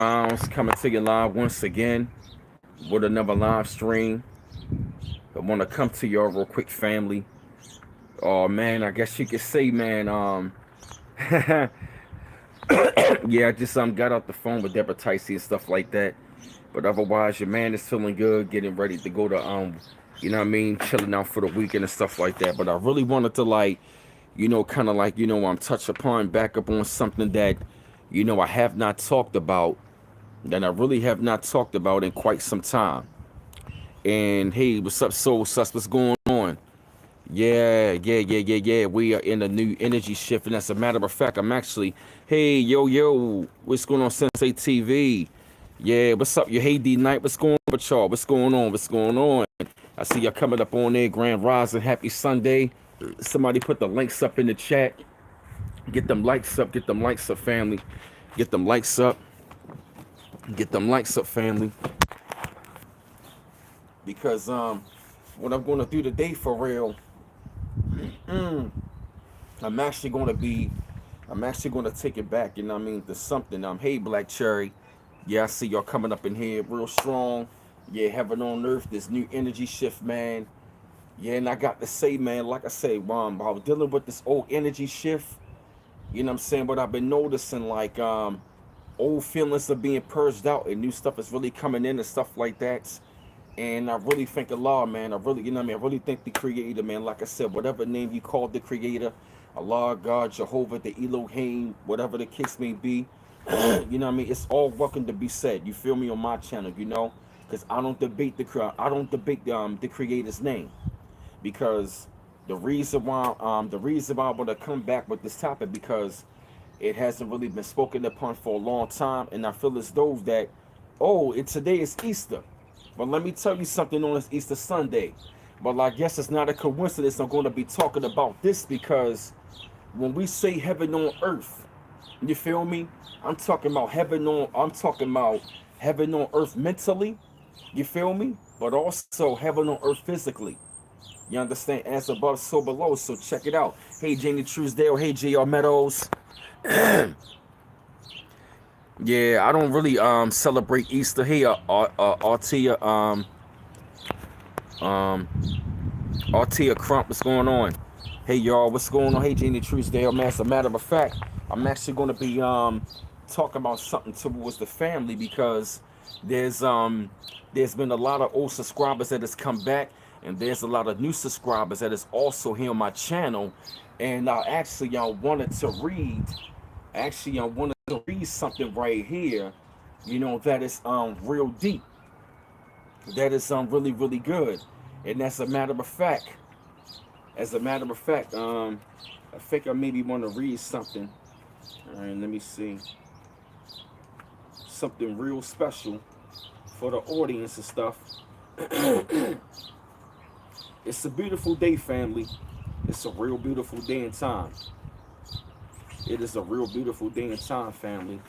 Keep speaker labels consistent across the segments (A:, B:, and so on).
A: Rounds coming to you live once again with another live stream. I want to come to y'all real quick, family. Oh man, I guess you could say, man. Yeah, I just got off the phone with Deborah Ticey and stuff like that. But otherwise, your man is feeling good, getting ready to go to you know what I mean, chilling out for the weekend and stuff like that. But I really wanted to kind of touch upon back up on something that, I have not talked about, that I really have not talked about in quite some time. And hey, what's up, Soul Sus? What's going on? Yeah. We are in a new energy shift, and as a matter of fact, I'm actually, hey, yo, what's going on, Sensei TV? Yeah, what's up, your Hey D Night? What's going on with y'all? What's going on? What's going on? I see y'all coming up on there. Grand Rising, happy Sunday. Somebody put the links up in the chat. Get them likes up. Get them likes up, family. Get them likes up. Get them likes up, family. Because what I'm gonna do today for real, I'm actually gonna be I'm actually gonna take it back, you know what I mean, to something. Hey Black Cherry. Yeah, I see y'all coming up in here real strong. Yeah, heaven on earth, this new energy shift, man. Yeah, and I got to say, man, like I say, I was dealing with this old energy shift, you know what I'm saying? But I've been noticing old feelings are being purged out and new stuff is really coming in and stuff like that. And I really think Allah, man. I really, you know what I mean? I really think the creator, man, like I said, whatever name you call the creator, Allah, God, Jehovah, the Elohim, whatever the case may be, you know what I mean? It's all welcome to be said. You feel me on my channel, you know? Because I don't debate the creator's name. Because the reason why I want to come back with this topic, because it hasn't really been spoken upon for a long time, and I feel as though that, today is Easter. But let me tell you something on this Easter Sunday. But I guess it's not a coincidence I'm going to be talking about this, because when we say heaven on earth, you feel me? I'm talking about heaven on earth mentally, you feel me? But also heaven on earth physically. You understand? As above, so below. So check it out. Hey, Janie Truesdale. Hey, J.R. Meadows. Yeah, I don't really celebrate Easter. Hey, Artia um Artia Crump, what's going on? Hey y'all, what's going on? Hey, Janie Truesdale, man. As a matter of fact, I'm actually gonna be talking about something towards the family, because there's um there's been a lot of old subscribers that has come back, and there's a lot of new subscribers that is also here on my channel. And I actually wanted to read actually I wanted to read something right here, that is real deep. That is really good. And as a matter of fact, I think I maybe want to read something. All right, let me see. Something real special for the audience and stuff. It's a beautiful day, family. It's a real beautiful day and time. It is a real beautiful day and time, family.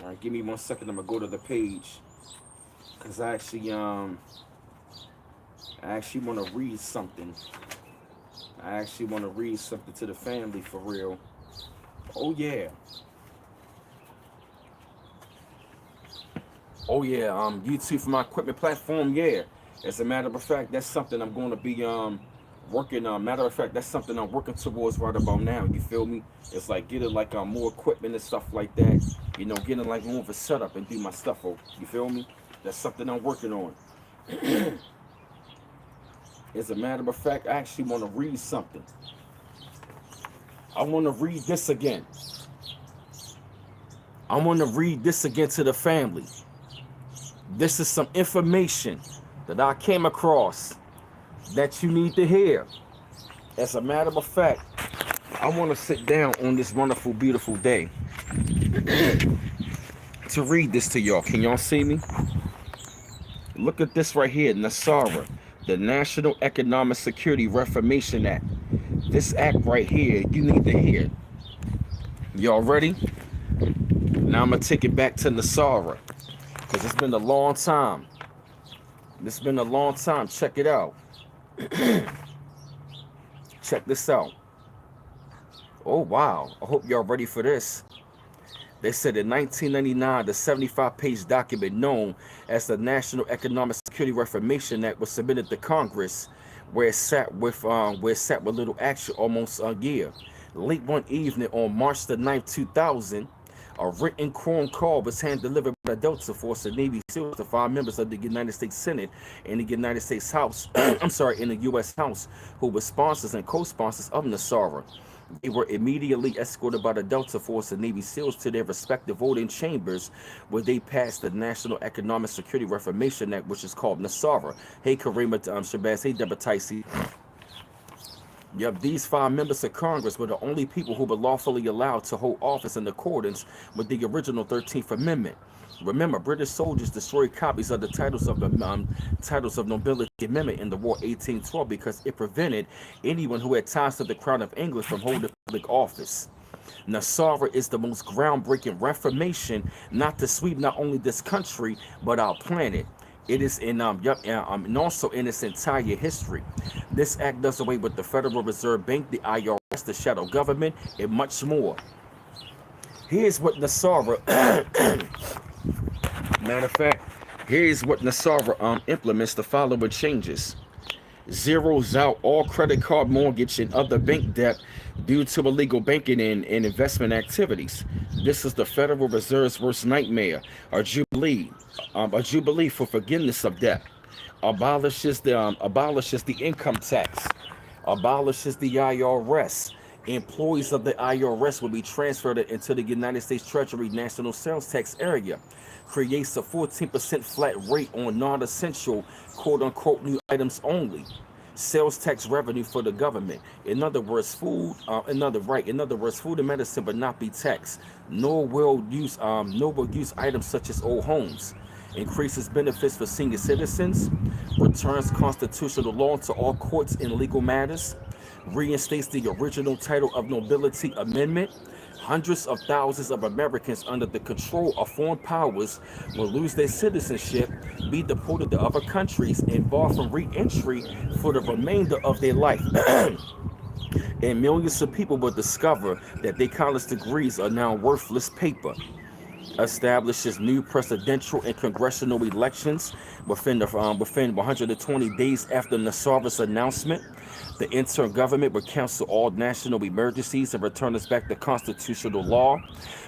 A: All right, give me 1 second. I'm gonna go to the page, because I actually want to read something. I actually want to read something to the family for real. Oh yeah. Oh yeah. YouTube for my equipment platform. Yeah. As a matter of fact, that's something I'm going to be working on. Matter of fact, that's something I'm working towards right about now. You feel me? It's like getting more equipment and stuff like that. Getting like more of a setup and do my stuff. Oh, you feel me? That's something I'm working on. As a matter of fact, I actually want to read something. I want to read this again. I want to read this again to the family. This is some information that I came across that you need to hear. As a matter of fact, I want to sit down on this wonderful, beautiful day to read this to y'all. Can y'all see me? Look at this right here, NASARA, the National Economic Security Reformation Act. This act right here, you need to hear. Y'all ready? Now I'm going to take it back to NASARA, because it's been a long time. It's been a long time. Check it out. Check this out. Oh, wow. I hope y'all ready for this. They said in 1999, the 75-page document known as the National Economic Security Reformation Act was submitted to Congress, where it sat with little action almost a year. Late one evening on March the 9th, 2000, a written quorum call was hand delivered by the Delta Force and Navy SEALs to 5 members of the United States Senate and the United States House, in the U.S. House, who were sponsors and co-sponsors of NESARA. They were immediately escorted by the Delta Force and Navy SEALs to their respective voting chambers, where they passed the National Economic Security Reformation Act, which is called NESARA. Hey, Karima Shabazz. Hey, Deborah Ticey. Yep, these 5 members of Congress were the only people who were lawfully allowed to hold office in accordance with the original 13th Amendment. Remember, British soldiers destroyed copies of the titles of nobility amendment in the War 1812 because it prevented anyone who had ties to the Crown of England from holding public office. NESARA is the most groundbreaking reformation not to sweep not only this country but our planet. It is and also in its entire history. This act does away with the Federal Reserve Bank, the IRS, the shadow government, and much more. Here's what NESARA, matter of fact, here's what NESARA implements the following changes. Zeroes out all credit card, mortgage, and other bank debt due to illegal banking and investment activities. This is the Federal Reserve's worst nightmare. A jubilee for forgiveness of debt. Abolishes the income tax. Abolishes the IRS. Employees of the IRS will be transferred into the United States Treasury National Sales Tax area. Creates a 14% flat rate on non-essential, quote-unquote, new items only. Sales tax revenue for the government. In other words, food and medicine but not be taxed. Nor will use items such as old homes. Increases benefits for senior citizens. Returns constitutional law to all courts in legal matters. Reinstates the original title of nobility amendment. Hundreds of thousands of Americans under the control of foreign powers will lose their citizenship, be deported to other countries, and barred from re-entry for the remainder of their life. And millions of people will discover that their college degrees are now worthless paper. Establishes new presidential and congressional elections within 120 days after NESARA's announcement. The interim government will cancel all national emergencies and return us back to constitutional law.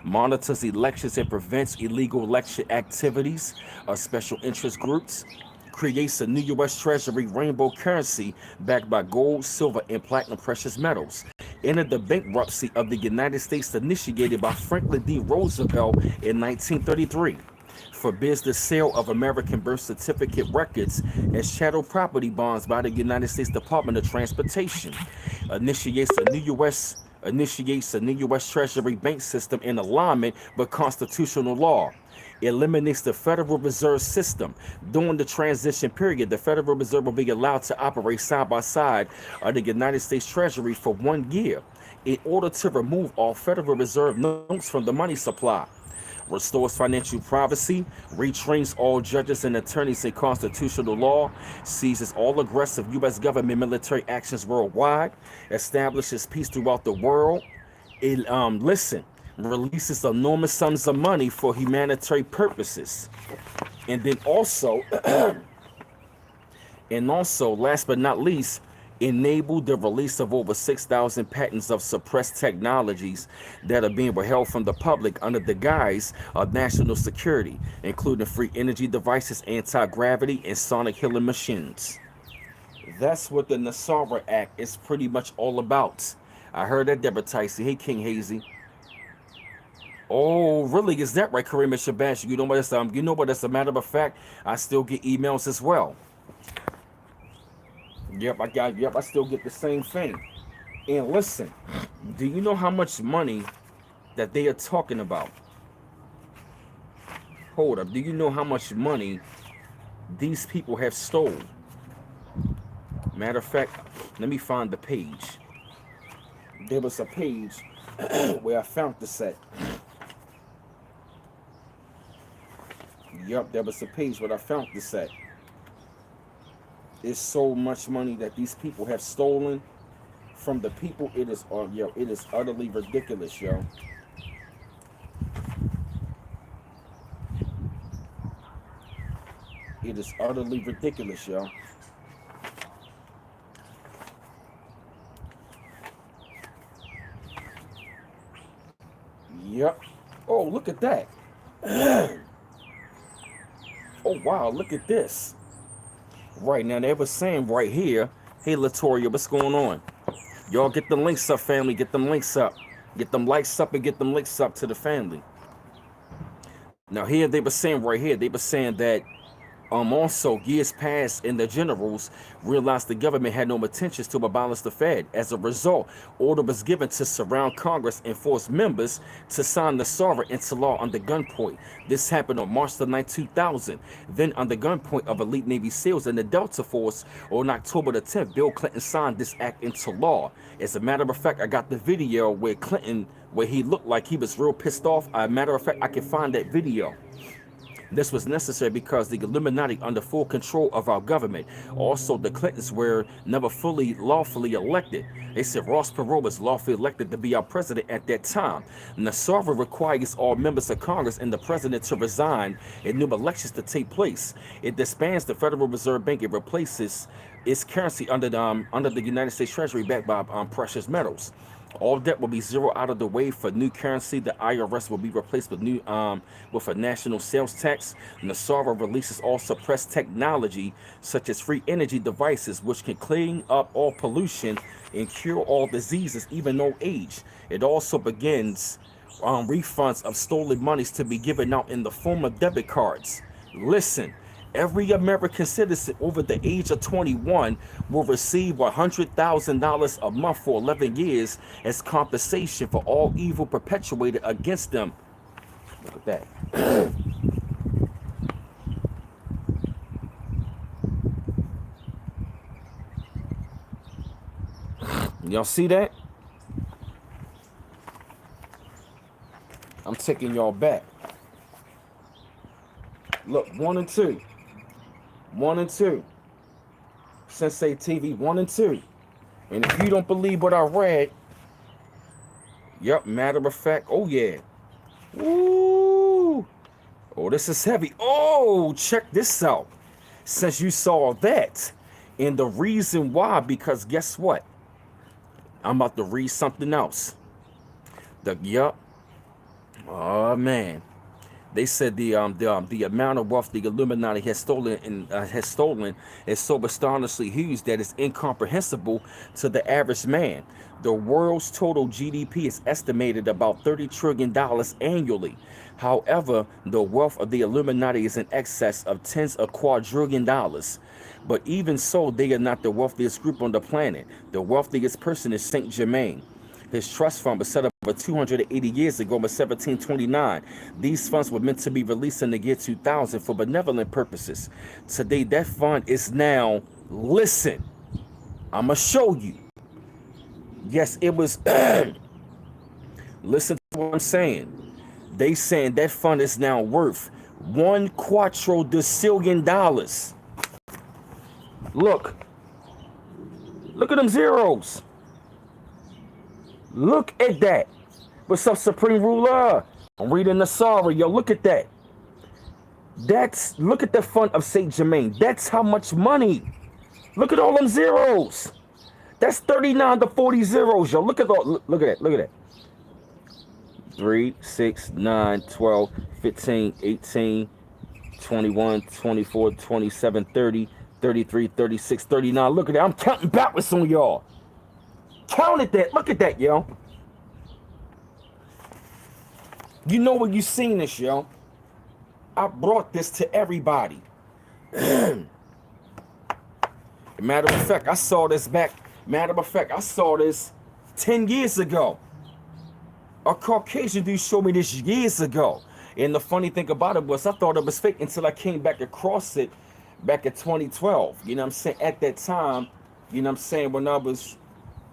A: Monitors elections and prevents illegal election activities of special interest groups. Creates a new U.S. Treasury rainbow currency backed by gold, silver, and platinum precious metals. Ended the bankruptcy of the United States initiated by Franklin D. Roosevelt in 1933. Forbids the sale of American birth certificate records as chattel property bonds by the United States Department of Transportation. Initiates a new U.S. Treasury bank system in alignment with constitutional law. Eliminates the Federal Reserve System. During the transition period, the Federal Reserve will be allowed to operate side by side of the United States Treasury for 1 year in order to remove all Federal Reserve notes from the money supply. Restores financial privacy, retrains all judges and attorneys in constitutional law, seizes all aggressive U.S. government military actions worldwide, establishes peace throughout the world. Releases enormous sums of money for humanitarian purposes. And then also, last but not least, enabled the release of over 6,000 patents of suppressed technologies that are being withheld from the public under the guise of national security, including free energy devices, anti-gravity, and sonic healing machines. That's what the NESARA Act is pretty much all about. I heard that, Deborah Ticey. Hey, King Hazy. Oh, really? Is that right, Karima Shabazz? You know what? As a matter of fact, I still get emails as well. I still get the same thing. And listen, do you know how much money that they are talking about? Hold up. Do you know how much money these people have stolen? Matter of fact, let me find the page. There was a page where I found this at. Yup, there was a page where I found this at. There's so much money that these people have stolen from the people. It is utterly ridiculous, yo. It is utterly ridiculous, y'all. Yep. Oh, look at that. Oh, wow, look at this. Right now, they were saying right here, hey, Latoria, what's going on? Y'all get the links up, family. Get them links up. Get them likes up and get them links up to the family. Now, here they were saying right here, they were saying that also, years passed and the generals realized the government had no intentions to abolish the Fed. As a result, order was given to surround Congress and force members to sign the SARA into law under gunpoint. This happened on March the 9th, 2000. Then, under gunpoint of elite Navy SEALs and the Delta Force, on October the 10th, Bill Clinton signed this act into law. As a matter of fact, I got the video where he looked like he was real pissed off. As a matter of fact, I can find that video. This was necessary because the Illuminati under full control of our government. Also, the Clintons were never fully lawfully elected. They said Ross Perot was lawfully elected to be our president at that time. NASARA requires all members of Congress and the president to resign and new elections to take place. It disbands the Federal Reserve Bank. It replaces its currency under the United States Treasury backed by precious metals. All debt will be zero out of the way for new currency. The IRS will be replaced with with a national sales tax. NASARA releases all suppressed technology, such as free energy devices, which can clean up all pollution and cure all diseases, even old age. It also begins refunds of stolen monies to be given out in the form of debit cards. Listen. Every American citizen over the age of 21 will receive $100,000 a month for 11 years as compensation for all evil perpetuated against them. Look at that. Y'all see that? I'm taking y'all back. Look, 1 and 2. 1 and 2. Sensei TV 1 and 2. And if you don't believe what I read, yep, matter of fact, oh yeah. Woo! Oh, this is heavy. Oh, check this out. Since you saw that, and the reason why, because guess what? I'm about to read something else. Yup. Oh man. They said the amount of wealth the Illuminati has stolen is so astonishingly huge that it's incomprehensible to the average man. The world's total GDP is estimated about $30 trillion annually. However, the wealth of the Illuminati is in excess of tens of quadrillion dollars. But even so, they are not the wealthiest group on the planet. The wealthiest person is Saint Germain. His trust fund was set up over 280 years ago in 1729. These funds were meant to be released in the year 2000 for benevolent purposes. Today, that fund is now, listen, I'm going to show you. Yes, it was, listen to what I'm saying. They saying that fund is now worth $1 quadrillion. Look at them zeros. Look at that. What's up, Supreme Ruler? I'm reading the Sorry. Yo, look at that. Look at the fund of Saint Germain. That's how much money. Look at all them zeros. That's 39 to 40 zeros, yo. Look at that. 3, 6, 9, 12, 15, 18, 21, 24, 27, 30, 33, 36, 39. Look at that. I'm counting backwards on y'all. Counted that. Look at that, yo. You know where you seen this, yo. I brought this to everybody. Matter of fact, I saw this 10 years ago. A Caucasian dude showed me this years ago. And the funny thing about it was I thought it was fake until I came back across it back in 2012. You know what I'm saying? At that time, you know what I'm saying, when I was,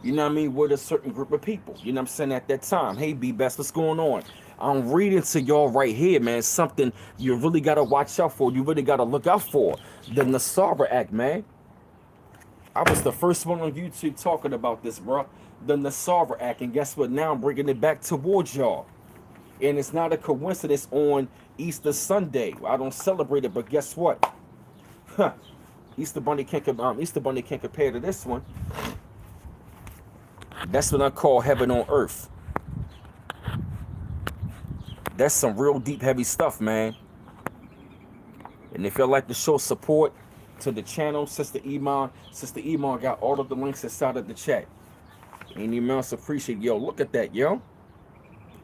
A: you know what I mean, with a certain group of people. You know what I'm saying? At that time. Hey, B-Best, what's going on? I'm reading to y'all right here, man. Something you really got to watch out for. You really got to look out for. The NASARA Act, man. I was the first one on YouTube talking about this, bro. The NASARA Act. And guess what? Now I'm bringing it back towards y'all. And it's not a coincidence on Easter Sunday. I don't celebrate it, but guess what? Huh. Easter Bunny can't compare to this one. That's what I call heaven on earth. That's some real deep, heavy stuff, man. And if y'all like to show support to the channel, Sister Iman got all of the links inside of the chat. Any amounts appreciate. Yo, look at that, yo.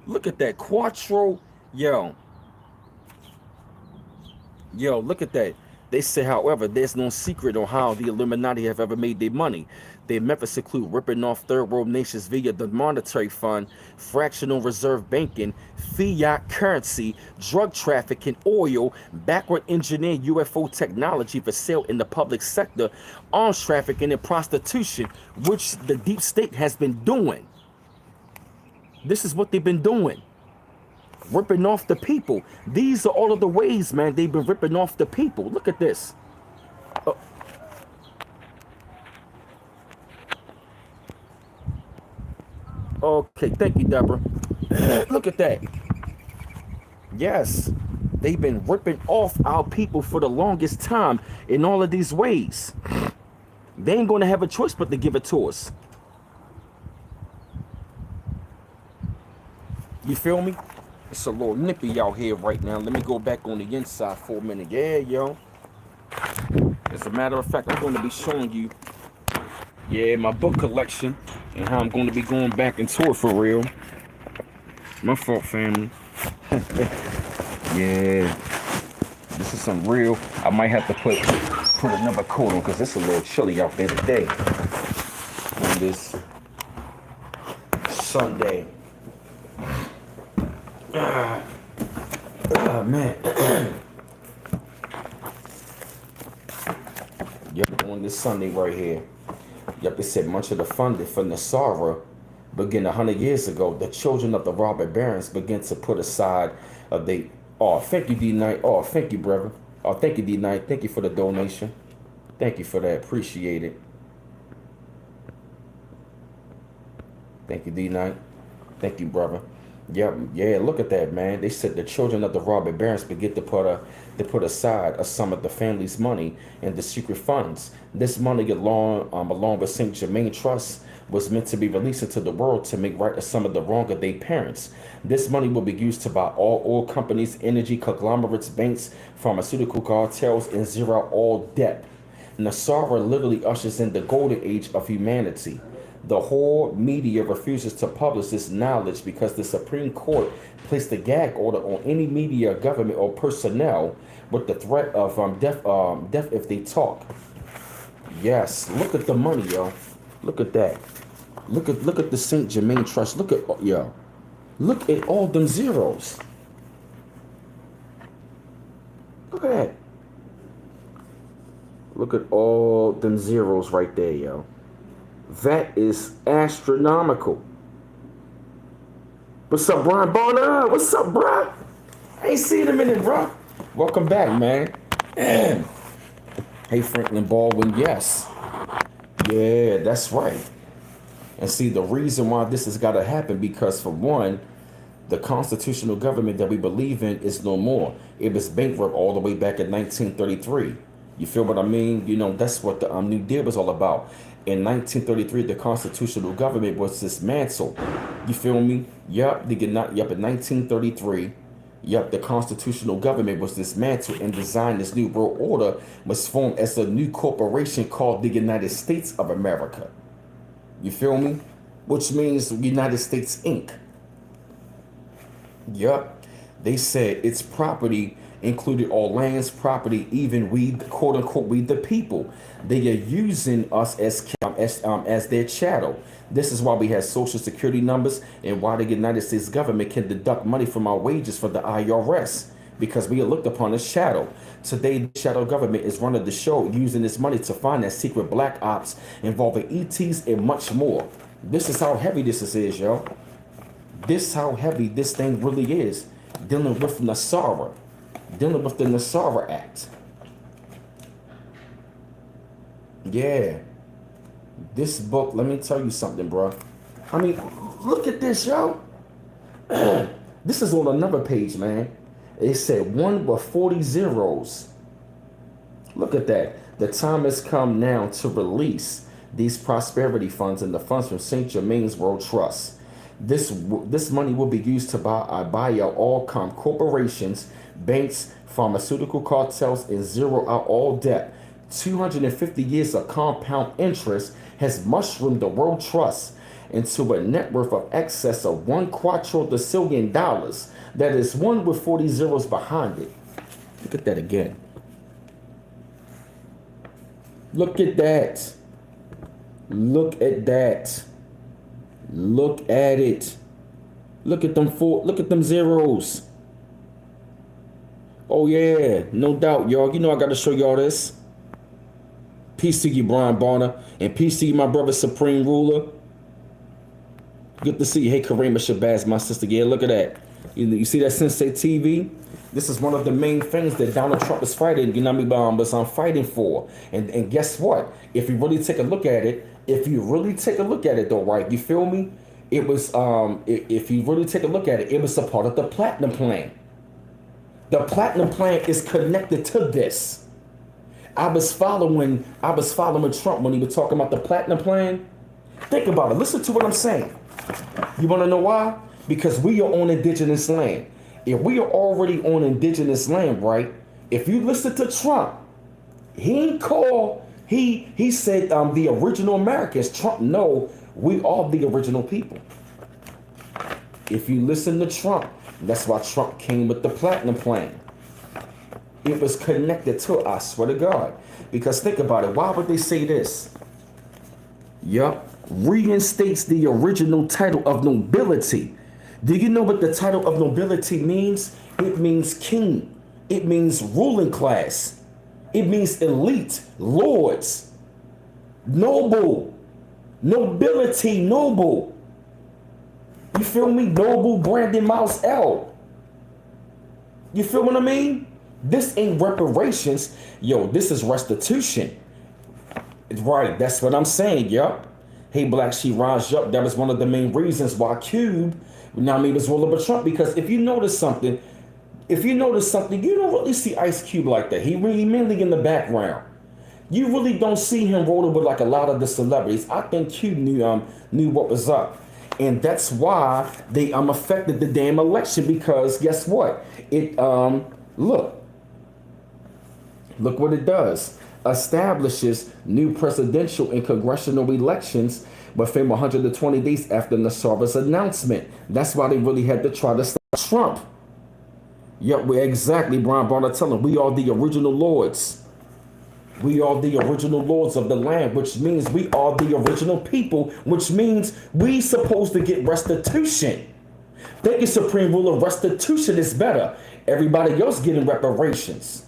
A: Look at that Quattro, yo. Yo, look at that. They say, however, there's no secret on how the Illuminati have ever made their money. Their methods include ripping off third world nations via the monetary fund, fractional reserve banking, fiat currency, drug trafficking, oil, backward engineered UFO technology for sale in the public sector, arms trafficking, and prostitution, which the deep state has been doing. This is what they've been doing. Ripping off the people. These are all of the ways, man, they've been ripping off the people. Look at this. Oh. Okay, thank you, Deborah. Look at that. Yes, they've been ripping off our people for the longest time in all of these ways. They ain't going to have a choice but to give it to us. You feel me? It's a little nippy out here right now. Let me go back on the inside for a minute. Yeah, yo. As a matter of fact, I'm going to be showing you, yeah, my book collection and how I'm going to be going back into it for real. My fault, family. Yeah. This is some real. I might have to put another coat on because it's a little chilly out there today. On this Sunday. Oh, man. Yep, on this Sunday right here. Yep, it said much of the funding for Nasara began 100 years ago. The children of the robber barons began to put aside they. Oh, thank you, D-Night. Oh, thank you, brother. Oh, thank you, D-Night. Thank you for the donation. Thank you for that. Appreciate it. Thank you, D-Night. Thank you, brother. Yep, yeah, look at that, man. They said the children of the robber barons begin to put aside some of the family's money in the secret funds. This money, along with St. Germain Trust, was meant to be released into the world to make right some of the wrong of their parents. This money will be used to buy all oil companies, energy conglomerates, banks, pharmaceutical cartels, and zero out all debt. Nasara literally ushers in the golden age of humanity. The whole media refuses to publish this knowledge because the Supreme Court placed a gag order on any media, government, or personnel with the threat of death if they talk. Yes, look at the money, yo. Look at that. Look at the St. Germain Trust. Look at all them zeros. Look at that. Look at all them zeros right there, yo. That is astronomical. What's up, Brian Bonner? What's up, bro? I ain't seen him in a minute, bro. Welcome back, man. Hey, Franklin Baldwin, yes. Yeah, that's right. And see, the reason why this has got to happen, because for one, the constitutional government that we believe in is no more. It was bankrupt all the way back in 1933. You feel what I mean? You know, that's what the New Deal was all about. In 1933, the constitutional government was dismantled. You feel me? Yup, in 1933, the constitutional government was dismantled and designed. This new world order was formed as a new corporation called the United States of America. You feel me? Which means United States Inc. Yup. They said its property included all lands, property, even we, quote unquote, we the people. They are using us as their chattel. This is why we have social security numbers and why the United States government can deduct money from our wages for the IRS, because we are looked upon as chattel. Today, the shadow government is running the show, using this money to finance secret black ops involving ETs and much more. This is how heavy this is, yo. This is how heavy this thing really is. Dealing with Nasara. Dealing with the Nasara Act. Yeah. This book, let me tell you something, bro. I mean, look at this, yo. This is on another page, man. It said 1 with 40 zeros. Look at that. The time has come now to release these prosperity funds and the funds from St. Germain's World Trust. This money will be used to buy out all corporations, banks, pharmaceutical cartels, and zero out all debt. 250 years of compound interest has mushroomed the World Trust into a net worth of excess of $1 quadrillion. That is one with 40 zeros behind it. Look at that again. Look at that. Look at that. Look at it. Look at them look at them zeros. Oh yeah, no doubt, y'all. You know I gotta show y'all this. Peace to you, Brian Bonner, and peace to you, my brother, Supreme Ruler. Good to see you. Hey, Karima Shabazz, my sister. Yeah, look at that. You see that Sensei TV? This is one of the main things that Donald Trump is fighting, you know what I mean, but I'm fighting for. And guess what? If you really take a look at it, though, right, you feel me? It was, if you really take a look at it, it was a part of the Platinum Plan. The Platinum Plan is connected to this. I was following Trump when he was talking about the Platinum Plan. Think about it. Listen to what I'm saying. You want to know why? Because we are on indigenous land. If we are already on indigenous land, right? If you listen to Trump, he said the original Americans. Trump, no, we are the original people. If you listen to Trump, that's why Trump came with the Platinum Plan. It was connected to us, I swear to God. Because think about it. Why would they say this? Yup. Reinstates the original title of nobility. Do you know what the title of nobility means? It means king. It means ruling class. It means elite, lords, noble, nobility, noble. You feel me? Noble Brandon Mouse L. You feel what I mean? This ain't reparations. Yo, this is restitution. Right, that's what I'm saying, yup. Hey, Black Sheep Rise Up. That was one of the main reasons why Cube, you know what I mean, was rolling with Trump. Because if you notice something, you don't really see Ice Cube like that. He really mainly in the background. You really don't see him rolling with like a lot of the celebrities. I think Cube knew what was up. And that's why they affected the damn election, because guess what? It look what it does. Establishes new presidential and congressional elections within 120 days after Nassara's announcement. That's why they really had to try to stop Trump. Yep, exactly, Brian Barner telling we are the original lords. We are the original lords of the land, which means we are the original people, which means we supposed to get restitution. Thank you, Supreme Ruler. Restitution is better. Everybody else getting reparations.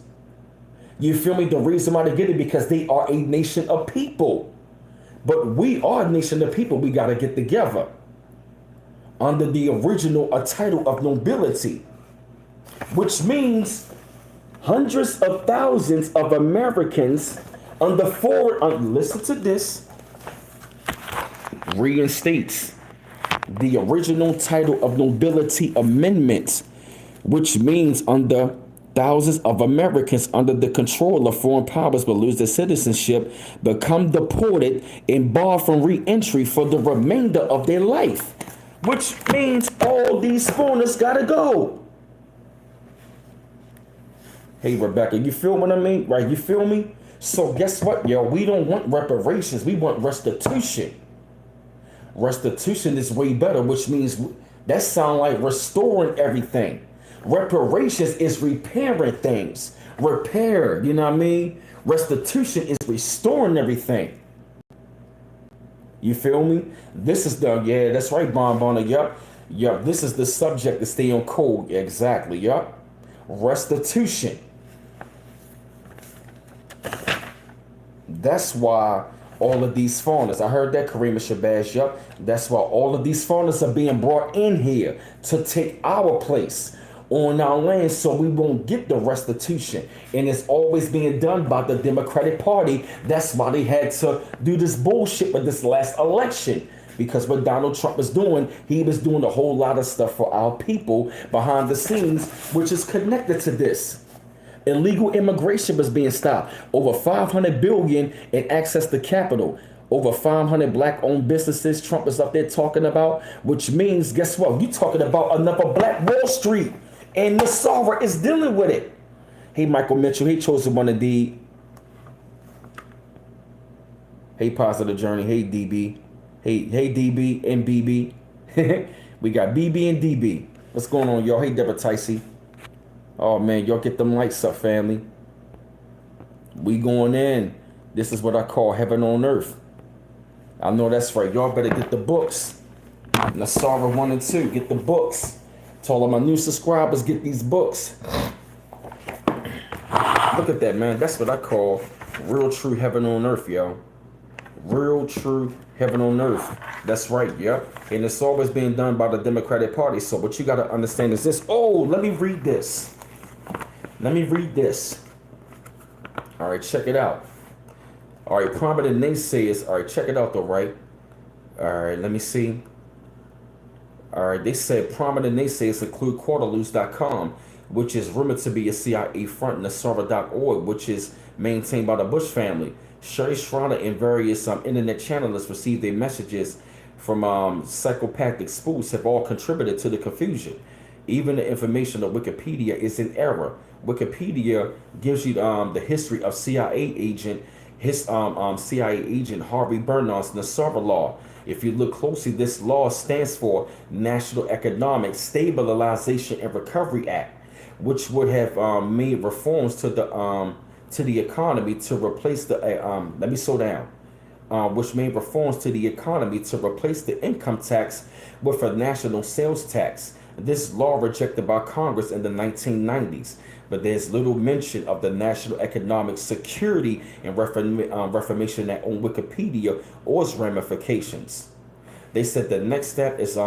A: You feel me? The reason why they get it, because they are a nation of people. But we are a nation of people. We got to get together under the original title of nobility, which means hundreds of thousands of Americans under listen to this, reinstates the original title of nobility amendment, which means under thousands of Americans under the control of foreign powers will lose their citizenship, become deported, and barred from re-entry for the remainder of their life. Which means all these foreigners gotta go. Hey, Rebecca, you feel what I mean? Right, you feel me? So guess what, yo? We don't want reparations. We want restitution. Restitution is way better, which means that sounds like restoring everything. Reparations is repairing things. Repair, you know what I mean? Restitution is restoring everything. You feel me? This is yeah, that's right, Bon Bonner. Yup. This is the subject to stay on code. Exactly. Yup. Restitution. That's why all of these foreigners, I heard that, Karima Shabazz, yup. That's why all of these foreigners are being brought in here to take our place on our land, so we won't get the restitution. And it's always being done by the Democratic Party. That's why they had to do this bullshit with this last election. Because what Donald Trump was doing, he was doing a whole lot of stuff for our people behind the scenes, which is connected to this. Illegal immigration was being stopped. Over 500 billion in access to capital. Over 500 black-owned businesses Trump is up there talking about, which means, guess what? You talking about another Black Wall Street, and NESARA is dealing with it. Hey, Michael Mitchell. Hey, Chosen One Indeed. Hey, Positive Journey. Hey, DB. Hey, DB and BB. We got BB and DB. What's going on, y'all? Hey, Deborah Ticey. Oh, man, y'all get them lights up, family. We going in. This is what I call heaven on earth. I know that's right. Y'all better get the books. NESARA 1 and 2. Get the books. To all of my new subscribers, get these books. Look at that, man. That's what I call real true heaven on earth, yo. Real true heaven on earth. That's right, yep. And it's always being done by the Democratic Party. So what you got to understand is this. Oh, let me read this. Let me read this. All right, check it out. All right, prominent naysayers. All right, check it out though, right? All right, let me see. All right, they said prominent naysayers include Quarterloos.com, which is rumored to be a CIA front, NESARA.org, which is maintained by the Bush family. Sherry Schroeder and various internet channelists received their messages from psychopathic spoofs have all contributed to the confusion. Even the information of Wikipedia is in error. Wikipedia gives you the history of CIA agent Harvey Bernard's NESARA law. If you look closely, this law stands for National Economic Stabilization and Recovery Act, which would have made reforms to the economy to replace the let me slow down. Which made reforms to the economy to replace the income tax with a national sales tax. This law rejected by Congress in the 1990s, but there's little mention of the National Economic Security and Reformation Act on Wikipedia or its ramifications. They said the next step is to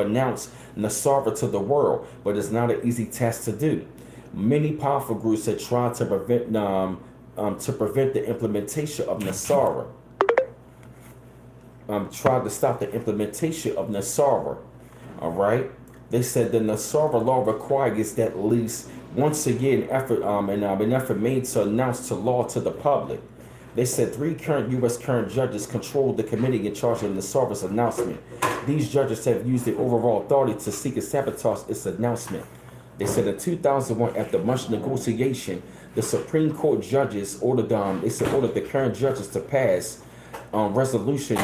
A: announce NESARA to the world, but it's not an easy task to do. Many powerful groups have tried to prevent the implementation of NESARA. Tried to stop the implementation of NESARA. All right. They said the NESARA law requires that at least once a year an effort made to announce the law to the public. They said 3 U.S. current judges control the committee in charge of NESARA's announcement. These judges have used their overall authority to seek and sabotage its announcement. They said in 2001, after much negotiation, the Supreme Court judges ordered the current judges to pass resolutions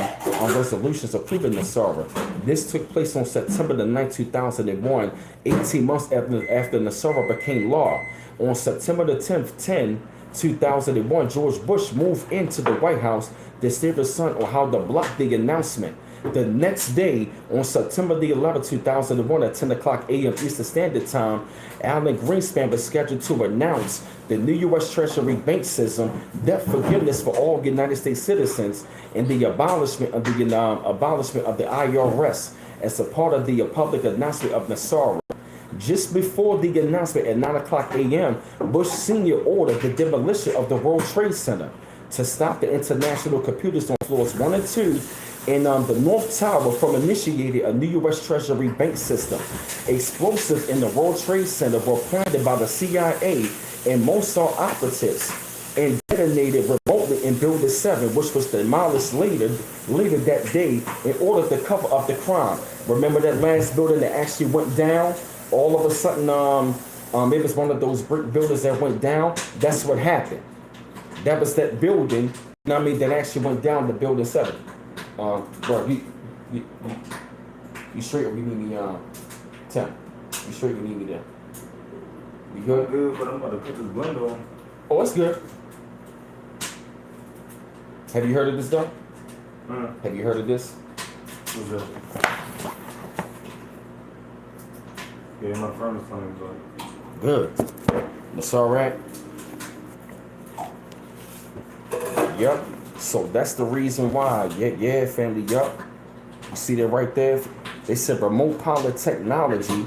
A: approving NESARA. This took place on September the 9th, 2001, 18 months after NESARA became law. On September the 10th, 2001, George Bush moved into the White House to steer his son on how to block the announcement. The next day, on September the 11th, 2001, at 10 o'clock a.m. Eastern Standard Time, Alan Greenspan was scheduled to announce the new U.S. Treasury bank system, debt forgiveness for all United States citizens, and the abolishment of the IRS as a part of the public announcement of NESARA. Just before the announcement at 9 o'clock a.m., Bush Sr. ordered the demolition of the World Trade Center to stop the international computers on floors 1 and 2 in the North Tower from initiating a new U.S. Treasury bank system. Explosives in the World Trade Center were planted by the CIA and Mossad operatives and detonated remotely in Building 7, which was demolished later that day in order to cover up the crime. Remember that last building that actually went down? All of a sudden, it was one of those brick buildings that went down. That's what happened. That was that building, that actually went down to Building 7. Bro, you straight or you need me, Tim? You straight or you need me there? You good?
B: I'm good, but I'm about to put this blender on.
A: Oh, it's good. Have you heard of this, though? Have you heard of this?
B: What's that? Yeah, my furnace on it, but...
A: Good. That's all right. Yep. So that's the reason why. Yeah, family. Yup. You see that right there? They said remote pilot technology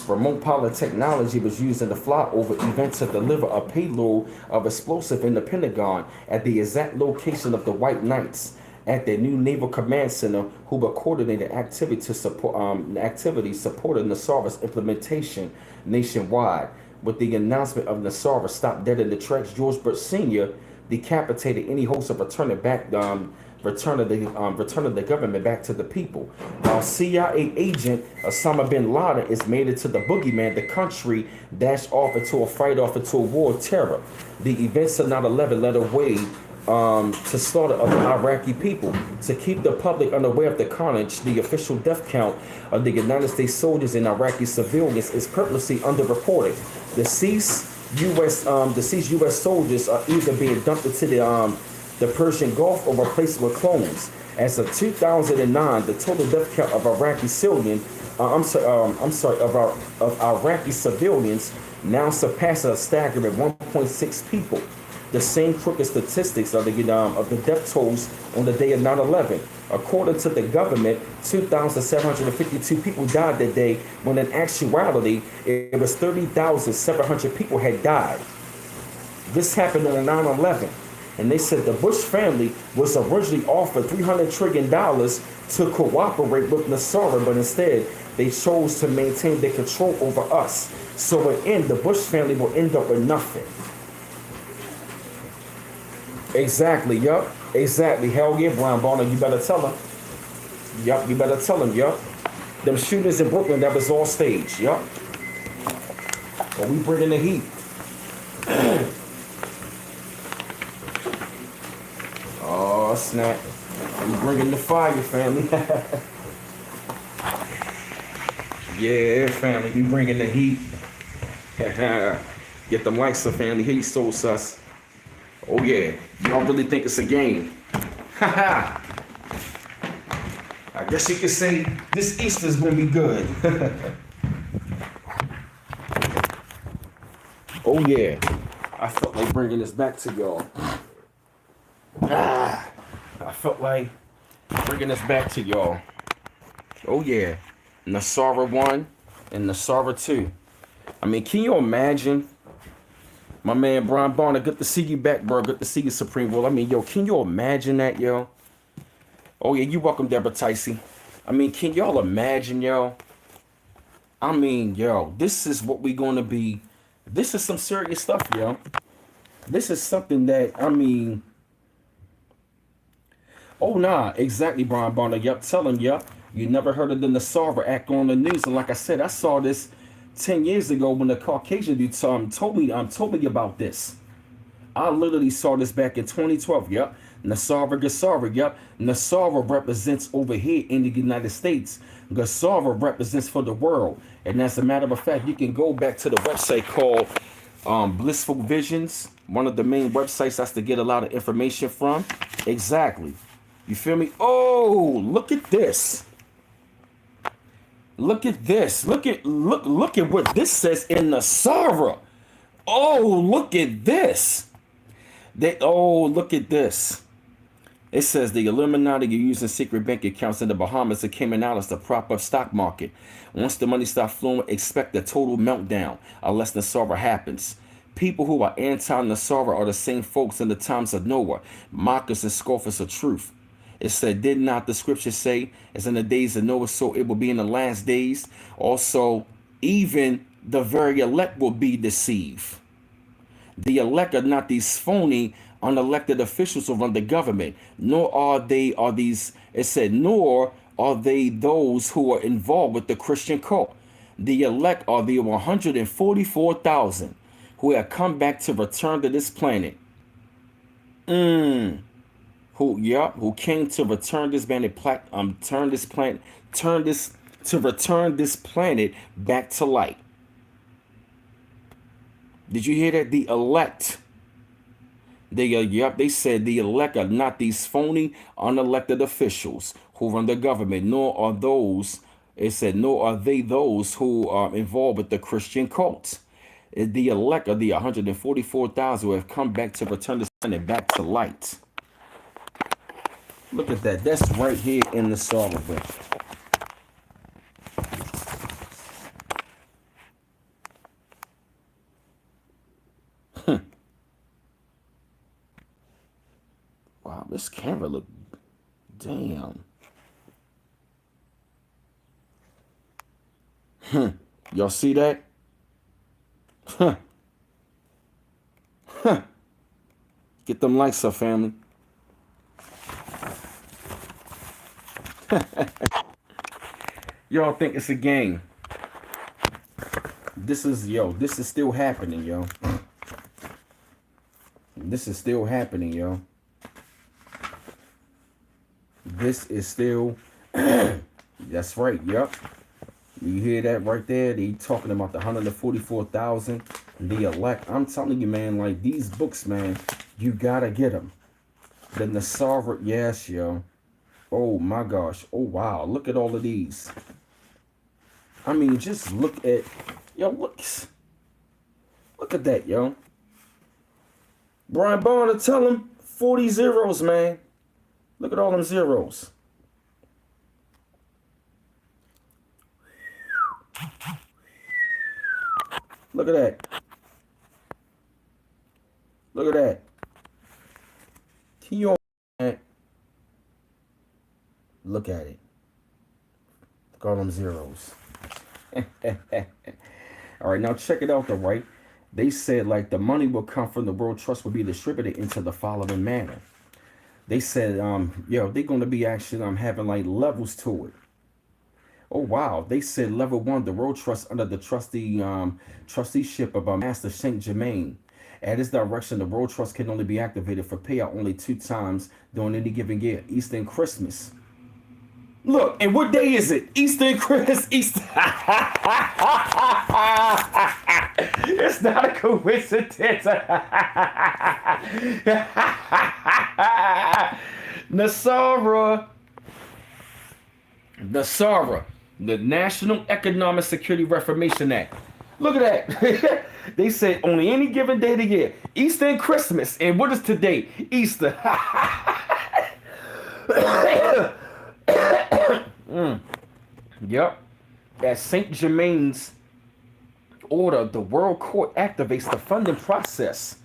A: was used in the flyover event to deliver a payload of explosive in the Pentagon at the exact location of the White Knights at their new Naval Command Center, who were coordinating activity to support activities supporting NESARA's implementation nationwide. with the announcement of Nasara stopped dead in the tracks. George Bush Sr. decapitated any hopes of returning the government back to the people. While CIA agent Osama bin Laden is made into the boogeyman, the country dashed off into a war of terror. The events of 9/11 led away to slaughter of the Iraqi people. To keep the public unaware of the carnage, the official death count of the United States soldiers and Iraqi civilians is purposely underreported. Deceased U.S. soldiers are either being dumped into the Persian Gulf or replaced with clones. As of 2009, the total death count of Iraqi Iraqi civilians now surpasses a staggering 1.6 people. The same crooked statistics of the death tolls on the day of 9/11. According to the government, 2,752 people died that day, when in actuality, it was 30,700 people had died. This happened on 9/11. And they said the Bush family was originally offered $300 trillion to cooperate with Nasara, but instead they chose to maintain their control over us. So in the end, the Bush family will end up with nothing. Exactly, yup. Exactly. Hell yeah, Brian Bonner, you better tell him. Yup, you better tell him, yup. Them shooters in Brooklyn, that was all staged, yup. But we bringing the heat. Oh, snap. We bringing the fire, family. Yeah, family, we bringing the heat. Get them likes up, family. Heat so sus. Oh yeah, y'all really think it's a game? Haha. I guess you could say this Easter's gonna be good. Oh yeah, I felt like bringing this back to y'all. I felt like bringing this back to y'all. Oh yeah, Nasara 1 and Nasara 2. I mean, can you imagine? My man, Brian Bonner, good to see you back, bro. Good to see you, Supreme World. I mean, yo, can you imagine that, yo? Oh, yeah, you welcome, Deborah Ticey. I mean, can y'all imagine, yo? I mean, yo, this is what we going to be. This is some serious stuff, yo. This is something that, I mean... Oh, nah, exactly, Brian Bonner. Yup, tell him, yup. You never heard of the Nasara act on the news. And like I said, I saw this 10 years ago when the Caucasian dude told me about this. I literally saw this back in 2012. Yep. Nasara Gassara. Yep. Nasara represents over here in the United States. Gassara represents for the world. And as a matter of fact, you can go back to the website called Blissful Visions. One of the main websites that's to get a lot of information from. Exactly. You feel me? Oh, look at this. Look at this. Look at what this says in Nasara. Oh, look at this. Look at this. It says the Illuminati are using secret bank accounts in the Bahamas and Cayman Islands to prop up stock market. Once the money starts flowing, expect a total meltdown unless Nasara happens. People who are anti-Nasara are the same folks in the times of Noah, mockers and scoffers of truth. It said, did not the scripture say, as in the days of Noah, so it will be in the last days? Also, even the very elect will be deceived. The elect are not these phony, unelected officials who run the government, nor are they those who are involved with the Christian cult. The elect are the 144,000 who have come back to return to this planet. Who came to return this return this planet back to light. Did you hear that? The elect. They said the elect are not these phony, unelected officials who run the government, nor are they those who are involved with the Christian cult. The elect are the 144,000 who have come back to return this planet back to light. Look at that. That's right here in the Psalm book. Wow, this camera look damn. Y'all see that? Huh. Huh. Get them likes up, family. Y'all think it's a game. This is still happening, yo. This is still happening, yo. This is still that's right, yep. You hear that right there? They talking about the 144,000, the elect. I'm telling you, man, like these books, man, you gotta get them. The Nasara, yes, yo. Oh my gosh. Oh wow. Look at all of these. I mean, just look at, yo, look at that, yo. Brian Bonner, tell him 40 zeros, man. Look at all them zeros. Look at that. Look at that. Can you look at it? Look at all them zeros. All right, now check it out though, right? They said like the money will come from the World Trust will be distributed into the following manner. They said, they're gonna be actually having like levels to it. Oh wow, they said level 1, the World Trust under the trusteeship of Master Saint Germain. At his direction, the World Trust can only be activated for payout only 2 times during any given year, Easter and Christmas. Look, and what day is it? Easter and Christmas. Easter. It's not a coincidence. Nasara, the National Economic Security Reformation Act. Look at that. They said only any given day of the year. Easter and Christmas. And what is today? Easter. Yep. At Saint Germain's order, the World Court activates the funding process.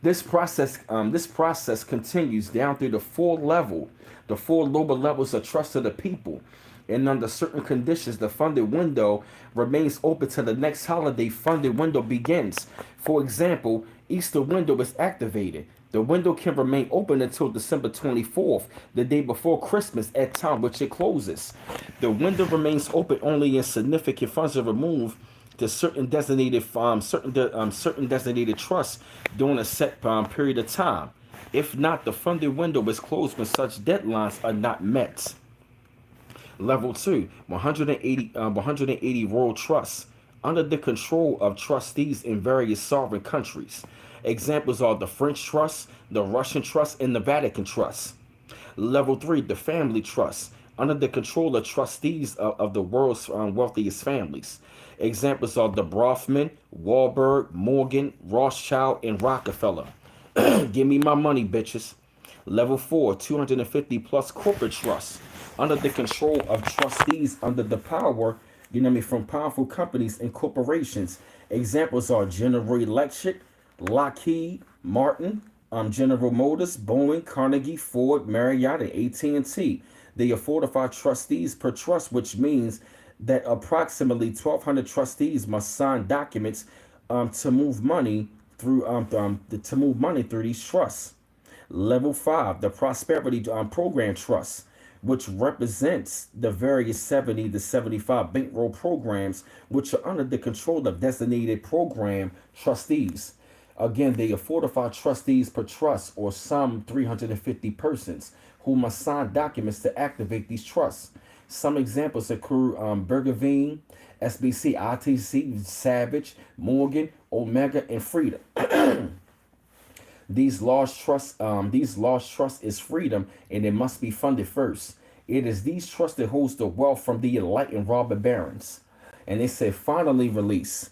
A: This process continues down through the four lower levels of trust of the people. And under certain conditions, the funded window remains open till the next holiday funded window begins. For example, Easter window is activated. The window can remain open until December 24th, the day before Christmas, at time which it closes. The window remains open only if significant funds are removed to certain designated designated trusts during a set period of time. If not, the funded window is closed when such deadlines are not met. Level 2, 180 World Trusts under the control of trustees in various sovereign countries. Examples are the French Trust, the Russian Trust, and the Vatican Trust. Level 3, the Family Trust, under the control of trustees of the world's wealthiest families. Examples are the Bronfman, Wahlberg, Morgan, Rothschild, and Rockefeller. Give me my money, bitches. Level 4, 250 plus corporate trusts, under the control of trustees under the power, from powerful companies and corporations. Examples are General Electric, Lockheed Martin, General Motors, Boeing, Carnegie, Ford, Marriott, and AT&T. They are fortified trustees per trust, which means that approximately 1,200 trustees must sign documents to move money through these trusts. Level 5, the Prosperity Program Trust, which represents the various 70 to 75 bankroll programs which are under the control of designated program trustees. Again, they are fortified trustees per trust, or some 350 persons who must sign documents to activate these trusts. Some examples include Bergevin, SBC, ITC, Savage, Morgan, Omega, and Freedom. These large trusts is freedom, and it must be funded first. It is these trusts that holds the wealth from the enlightened robber barons. And they said finally release.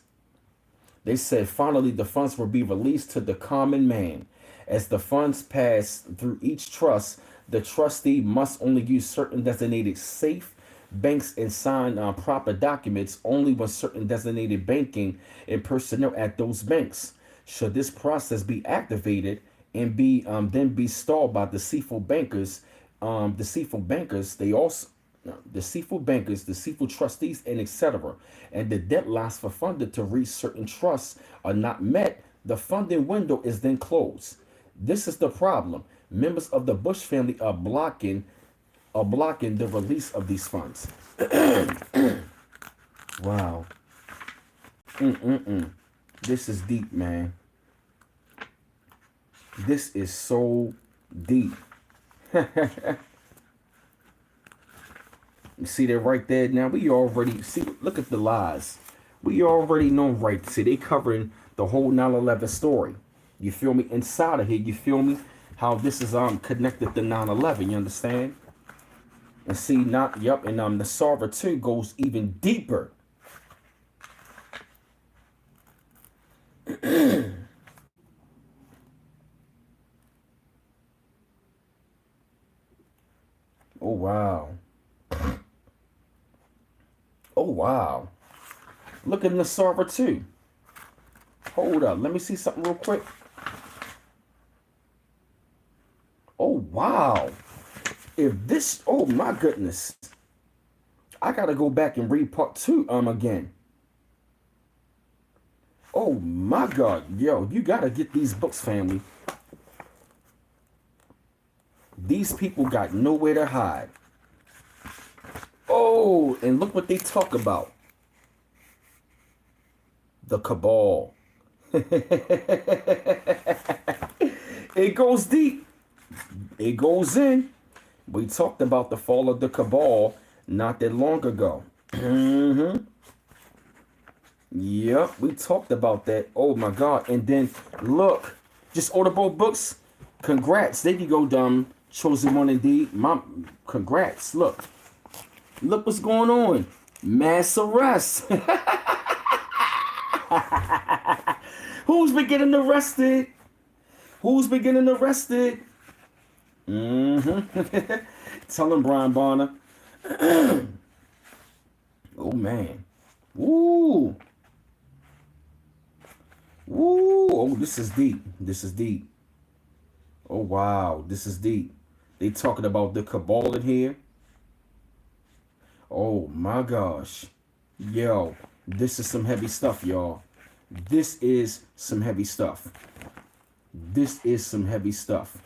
A: They said finally the funds will be released to the common man. As the funds pass through each trust, the trustee must only use certain designated safe banks and sign proper documents only when certain designated banking and personnel at those banks. Should this process be activated and be then be stalled by deceitful bankers, they also deceitful bankers, deceitful trustees, and etc. And the deadlines for funder to reach certain trusts are not met, the funding window is then closed. This is the problem. Members of the Bush family are blocking the release of these funds. Wow. This is deep, man. This is so deep. You see that right there? Now we already see. Look at the lies. We already know, right? See, they covering the whole 9/11 story. You feel me? Inside of here, you feel me? How this is connected to 9/11. You understand? And see, not yup. And the Sarver too goes even deeper. Oh wow. Oh wow. Look at Nasara too. Hold up. Let me see something real quick. Oh wow. If this, oh my goodness. I gotta go back and read part 2 again. Oh my God. Yo, you gotta get these books, family. These people got nowhere to hide. Oh, and look what they talk about. The cabal. It goes deep. It goes in. We talked about the fall of the cabal not that long ago. Yep, we talked about that. Oh my God. And then look, just order both books. Congrats. There you go, dumb. Chosen one indeed. Congrats. Look what's going on. Mass arrest. Who's been getting arrested? Who's been getting arrested? Tell him, Brian Bonner. Oh man. Woo. Woo. Oh, this is deep. This is deep. Oh wow, this is deep. They talking about the cabal in here. Oh my gosh. Yo, this is some heavy stuff, y'all. This is some heavy stuff. This is some heavy stuff.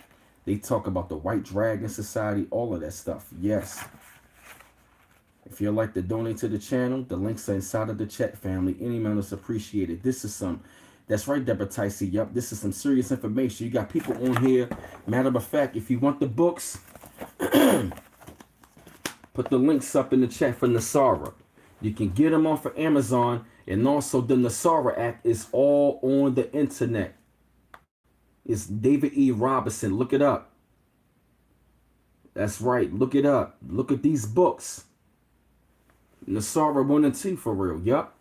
A: They talk about the White Dragon Society, all of that stuff. Yes. If you'd like to donate to the channel, the links are inside of the chat, family. Any amount is appreciated. This is some, that's right, Deborah Ticey. Yup, this is some serious information. You got people on here. Matter of fact, if you want the books, put the links up in the chat for Nasara. You can get them off of Amazon. And also the Nasara app is all on the internet. It's David E. Robinson. Look it up. That's right. Look it up. Look at these books. Nasara 1 and 2 for real. Yup.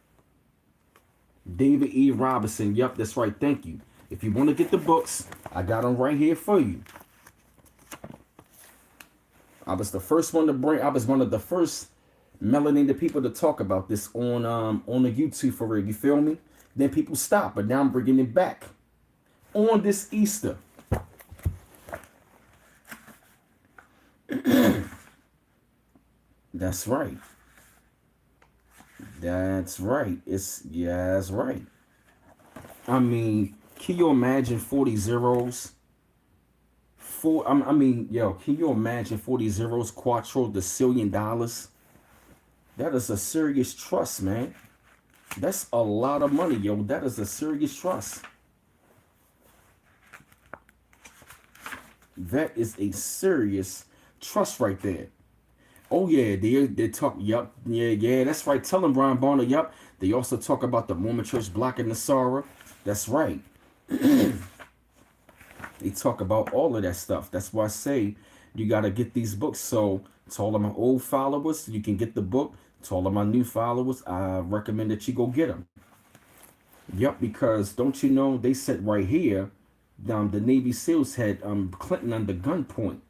A: David E. Robinson. Yup, that's right. Thank you. If you want to get the books, I got them right here for you. I was the first one to bring. I was one of the first melanated people to talk about this on the YouTube for real. You feel me? Then people stop, but now I'm bringing it back on this Easter. That's right. That's right. Yeah, that's right. I mean, can you imagine 40 zeros? Yo, can you imagine 40 zeros, quattro decillion dollars? That is a serious trust, man. That's a lot of money, yo. That is a serious trust. That is a serious trust right there. Oh yeah, they talk. Yup, yeah. That's right. Tell them, Brian Bonner. Yup. They also talk about the Mormon Church blocking Nasara. That's right. They talk about all of that stuff. That's why I say you gotta get these books. So to all of my old followers, you can get the book. To all of my new followers, I recommend that you go get them. Yup, because don't you know they said right here, the Navy SEALs had Clinton under gunpoint.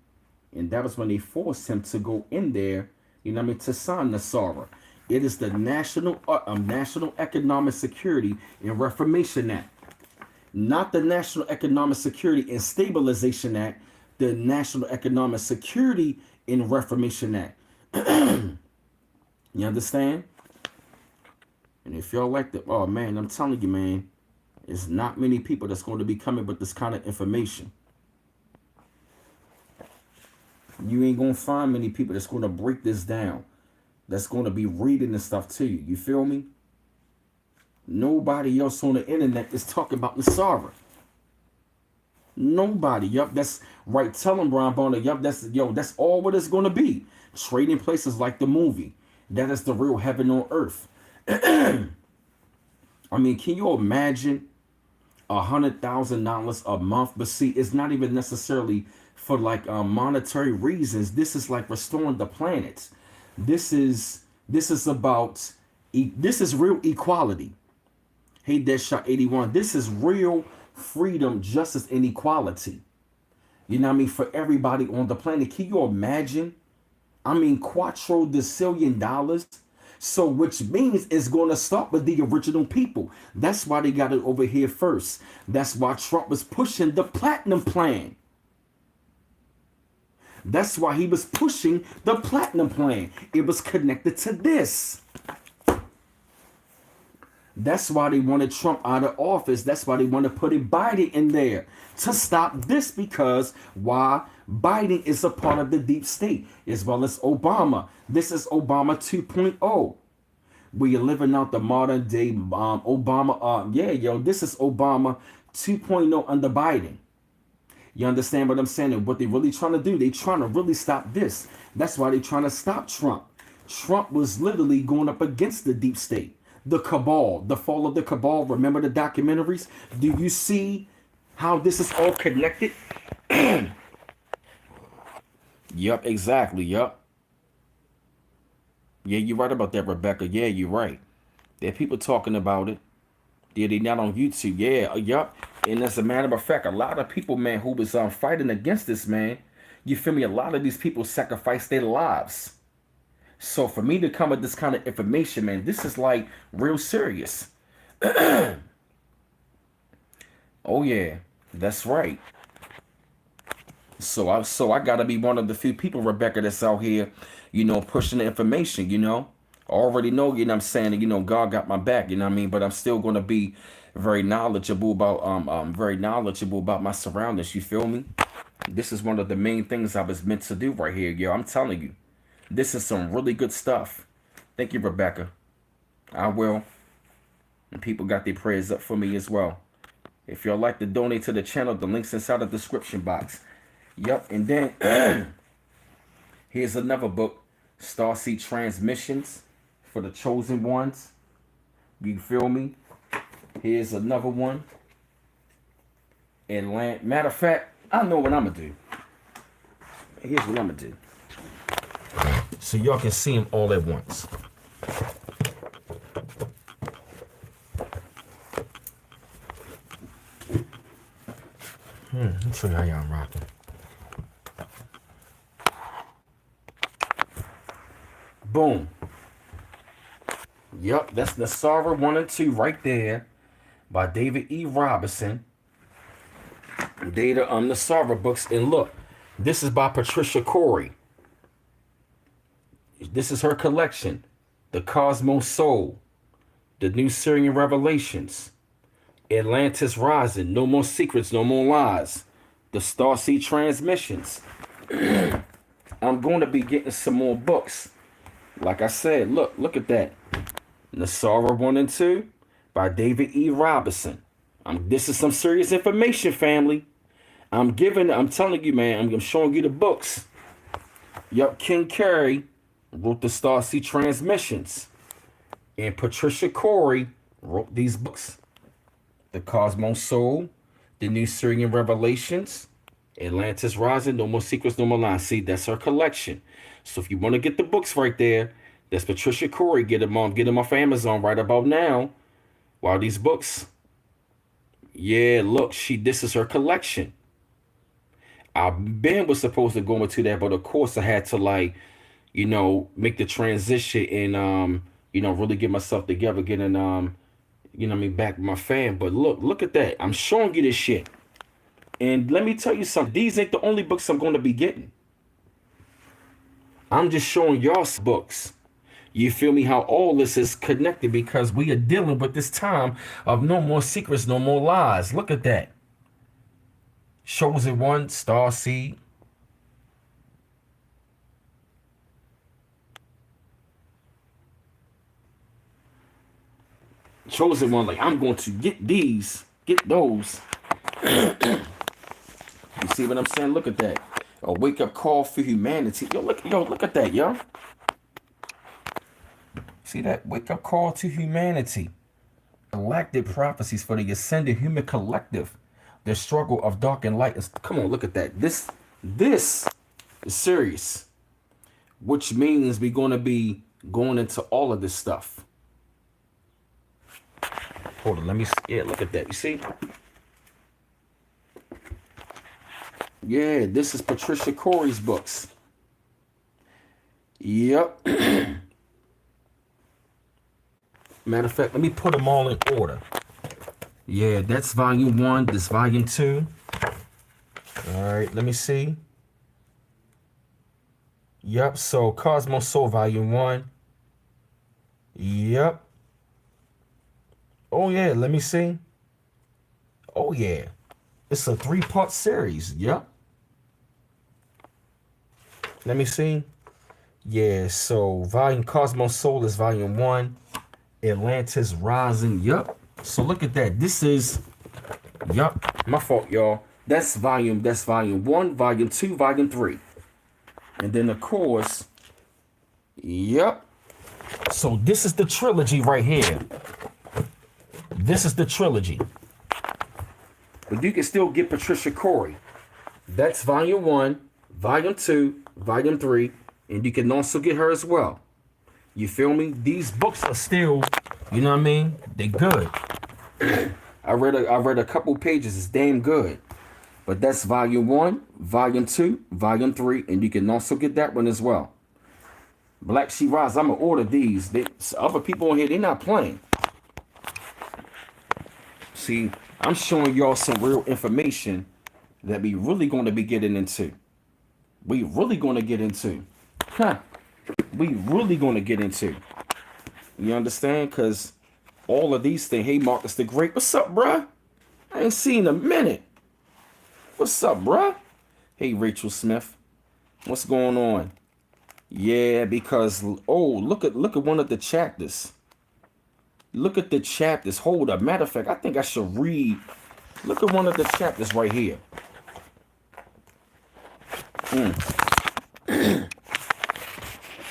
A: And that was when they forced him to go in there, you know what I mean, to sign Nasara. It is the National Economic Security and Reformation Act. Not the National Economic Security and Stabilization Act, the National Economic Security and Reformation Act. You understand? And if y'all like the, oh man, I'm telling you, man, it's not many people that's going to be coming with this kind of information. You ain't going to find many people that's going to break this down, that's going to be reading this stuff to you. You feel me? Nobody else on the internet is talking about Nasara. Nobody. Yup, that's right. Tell them, Brian Bonner. Yup, that's all what it's going to be. Trading places like the movie. That is the real heaven on earth. I mean, can you imagine $100,000 a month? But see, it's not even necessarily for like monetary reasons. This is like restoring the planet. This is about this is real equality. Hey, Deadshot 81. This is real freedom, justice, and equality. You know what I mean? For everybody on the planet. Can you imagine? I mean, quadrillion dollars. So, which means it's going to start with the original people. That's why they got it over here first. That's why Trump was pushing the platinum plan. That's why he was pushing the platinum plan. It was connected to this. That's why they wanted Trump out of office. That's why they want to put a Biden in there to stop this, because why? Biden is a part of the deep state as well as Obama. This is Obama 2.0. We are living out the modern day Obama. This is Obama 2.0 under Biden. You understand what I'm saying? And what they really trying to do, they trying to really stop this. That's why they trying to stop Trump. Trump was literally going up against the deep state. The cabal, the fall of the cabal. Remember the documentaries? Do you see how this is all connected? Yup, exactly. Yup. Yeah, you're right about that, Rebecca. Yeah, you're right. There are people talking about it. Yeah, they not on YouTube. Yeah, yup. And as a matter of fact, a lot of people, man, who was fighting against this, man, you feel me? A lot of these people sacrificed their lives. So for me to come with this kind of information, man, this is like real serious. Oh yeah, that's right. So I gotta be one of the few people, Rebecca, that's out here, pushing the information, I already know, what I'm saying, God got my back, what I mean? But I'm still gonna be very knowledgeable about my surroundings, you feel me? This is one of the main things I was meant to do right here, yo. I'm telling you. This is some really good stuff. Thank you, Rebecca. I will. And people got their prayers up for me as well. If y'all like to donate to the channel, the link's inside the description box. Yep, and then here's another book, Starseed Transmissions for the Chosen Ones. You feel me? Here's another one. And matter of fact, I know what I'm gonna do. Here's what I'm gonna do. So y'all can see them all at once. Let me show you how y'all rocking. Boom. Yup, that's Nasara 1 and 2 right there by David E. Robinson. They the Nasara books. And look, this is by Patricia Corey. This is her collection. The Cosmos Soul. The New Syrian Revelations. Atlantis Rising. No More Secrets, No More Lies. The Starseed Transmissions. I'm going to be getting some more books. Like I said, look at that. Nasara 1 and 2 by David E. Robinson. This is some serious information, family. I'm telling you, man, I'm showing you the books. Yup, Ken Carey wrote the Starseed Transmissions. And Patricia Corey wrote these books. The Cosmos Soul, The New Syrian Revelations, Atlantis Rising, No More Secrets, No More Lies. See, that's her collection. So if you want to get the books right there, that's Patricia Corey. Get them off Amazon right about now. While these books, yeah, look, this is her collection. Ben was supposed to go into that, but of course I had to make the transition and really get myself together, getting back with my fam. But look at that. I'm showing you this shit. And let me tell you something. These ain't the only books I'm going to be getting. I'm just showing y'all books. You feel me? How all this is connected because we are dealing with this time of no more secrets, no more lies. Look at that. Chosen One, Star Seed. Chosen One, like, I'm going to get these, get those. You see what I'm saying? Look at that. A wake-up call for humanity. Yo, look at that, yo. See that? Wake-up call to humanity. Galactic prophecies for the ascended human collective. The struggle of dark and light. Come on, look at that. This is serious. Which means we're going to be going into all of this stuff. Hold on, let me see. Yeah, look at that. You see? Yeah, this is Patricia Corey's books. Yep. Matter of fact, let me put them all in order. Yeah, that's volume 1. This volume 2. All right, let me see. Yep, so Cosmos Soul volume 1. Yep. Oh, yeah, let me see. Oh, yeah. It's a 3-part series. Yep. Let me see. Yeah, so volume Cosmos Soul is volume 1. Atlantis Rising. Yep. So look at that. This is, yep, my fault, y'all. That's volume 1, volume 2, volume 3. And then of course, yep. So this is the trilogy right here. This is the trilogy. But you can still get Patricia Corey. That's volume 1, volume 2, volume 3, and you can also get her as well. You feel me? These books are still, you know what I mean? They're good. I read a couple pages. It's damn good. But that's volume 1, volume 2, volume 3, and you can also get that one as well. Black She Rise. I'm gonna order these. Other people on here, they're not playing. See, I'm showing y'all some real information that we really going to be getting into. We really going to get into. We really going to get into. You understand? Because all of these things. Hey, Marcus the Great. What's up, bruh? I ain't seen a minute. What's up, bruh? Hey, Rachel Smith. What's going on? Yeah, because, oh, look at one of the chapters. Look at the chapters. Hold up. Matter of fact, I think I should read. Look at one of the chapters right here.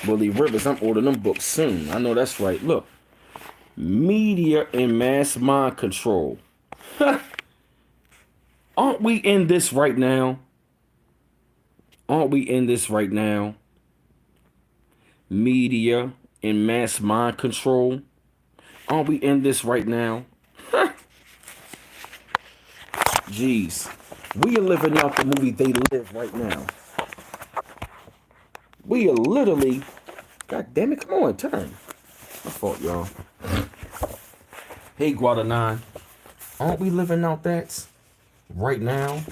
A: Willie Rivers, I'm ordering them books soon. I know that's right. Look. Media and mass mind control. Aren't we in this right now? Aren't we in this right now? Media and mass mind control. Aren't we in this right now? Jeez. We are living out the movie They Live right now. We are literally... God damn it, come on, turn. My fault, y'all. Hey, Guadagnine. Aren't we living out that right now?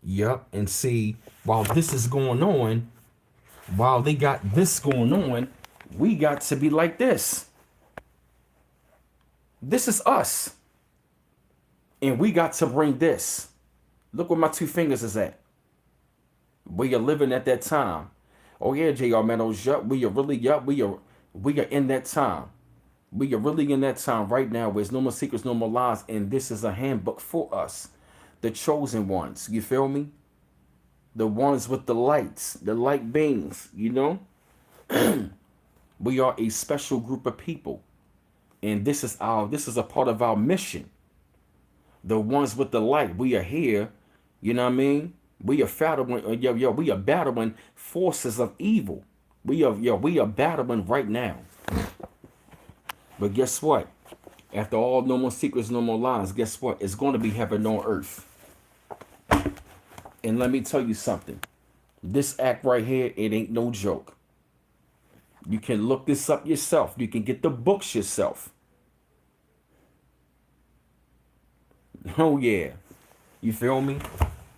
A: Yup, and see, while this is going on, while they got this going on, we got to be like this. This is us. And we got to bring this. Look where my 2 fingers is at. We are living at that time. Oh yeah, JR Meadows, yup, we are really, yup, we are in that time. We are really in that time right now where there's no more secrets, no more lies, and this is a handbook for us. The chosen ones, you feel me? The ones with the lights, the light beings, you know? We are a special group of people. And this is a part of our mission. The ones with the light, we are here, you know what I mean? We are battling, we are battling forces of evil. We are battling right now. But guess what? After all, no more secrets, no more lies, guess what? It's going to be heaven on earth. And let me tell you something. This act right here, it ain't no joke. You can look this up yourself. You can get the books yourself. Oh, yeah. You feel me?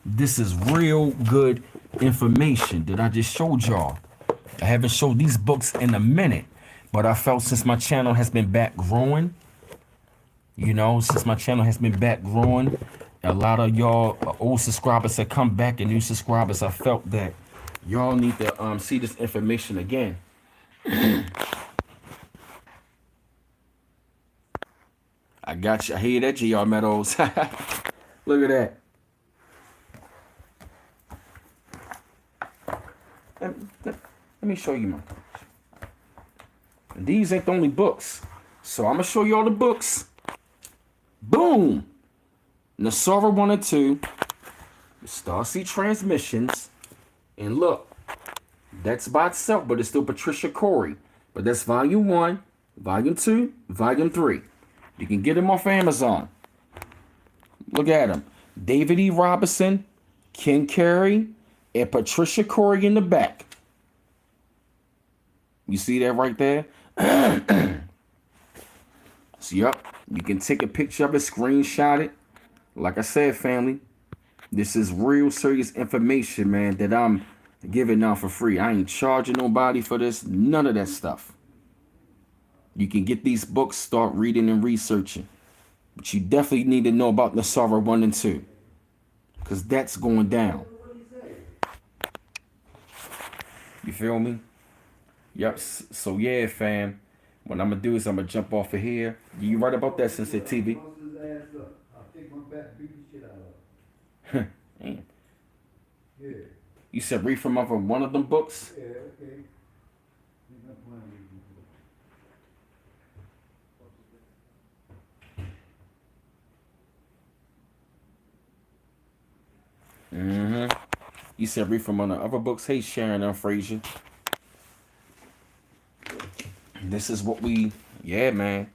A: This is real good information that I just showed y'all. I haven't showed these books in a minute, but I felt since my channel has been back growing, since my channel has been back growing, a lot of y'all old subscribers have come back and new subscribers. I felt that y'all need to see this information again. I got you. I hear that, GR Meadows. Look at that. Let me show you my books. And these ain't the only books. So I'm going to show you all the books. Boom. Nasara 1 and 2. Starseed Transmissions. And look, that's by itself, but it's still Patricia Corey. But that's Volume 1, Volume 2, Volume 3. You can get them off Amazon. Look at them. David E. Robinson, Ken Carey, and Patricia Corey in the back. You see that right there? So, yep. You can take a picture of it, screenshot it. Like I said, family, this is real serious information, man, that I'm giving out for free. I ain't charging nobody for this. None of that stuff. You can get these books, start reading and researching. But you definitely need to know about Nasara 1 and 2. Because that's going down. You feel me? Yep. So, yeah, fam. What I'm going to do is I'm going to jump off of here. You right about that, Sensei TV? Damn. Yeah. You said read from over one of them books? Yeah, okay. You said read from one of the other books. Hey, Sharon and Frazier. This is what we, yeah, man.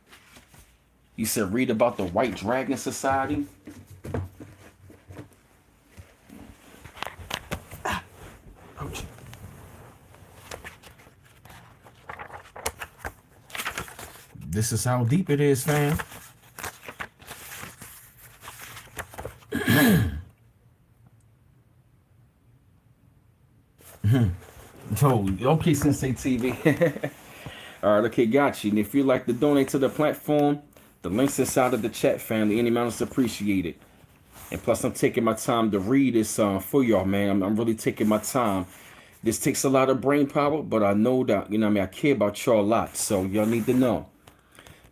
A: You said read about the White Dragon Society. Ouch. This is how deep it is, fam. Oh, okay, Sensei TV. All right, okay, got you. And if you'd like to donate to the platform, the link's inside of the chat, family. Any amount is appreciated. And plus, I'm taking my time to read this for y'all, man. I'm really taking my time. This takes a lot of brain power, but I know that, I care about y'all a lot. So y'all need to know.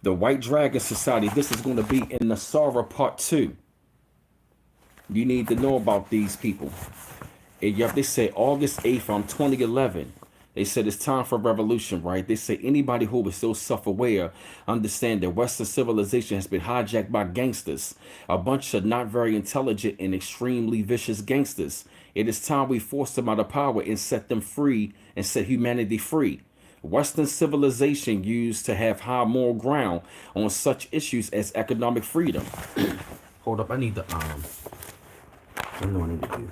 A: The White Dragon Society, this is going to be in Nasara Part 2. You need to know about these people. And yep, they say August 8th from 2011. They said it's time for revolution, right? They say anybody who is still self-aware understand that Western civilization has been hijacked by gangsters, a bunch of not very intelligent and extremely vicious gangsters. It is time we force them out of power and set them free and set humanity free. Western civilization used to have high moral ground on such issues as economic freedom. Hold up, I need to I know I need to do.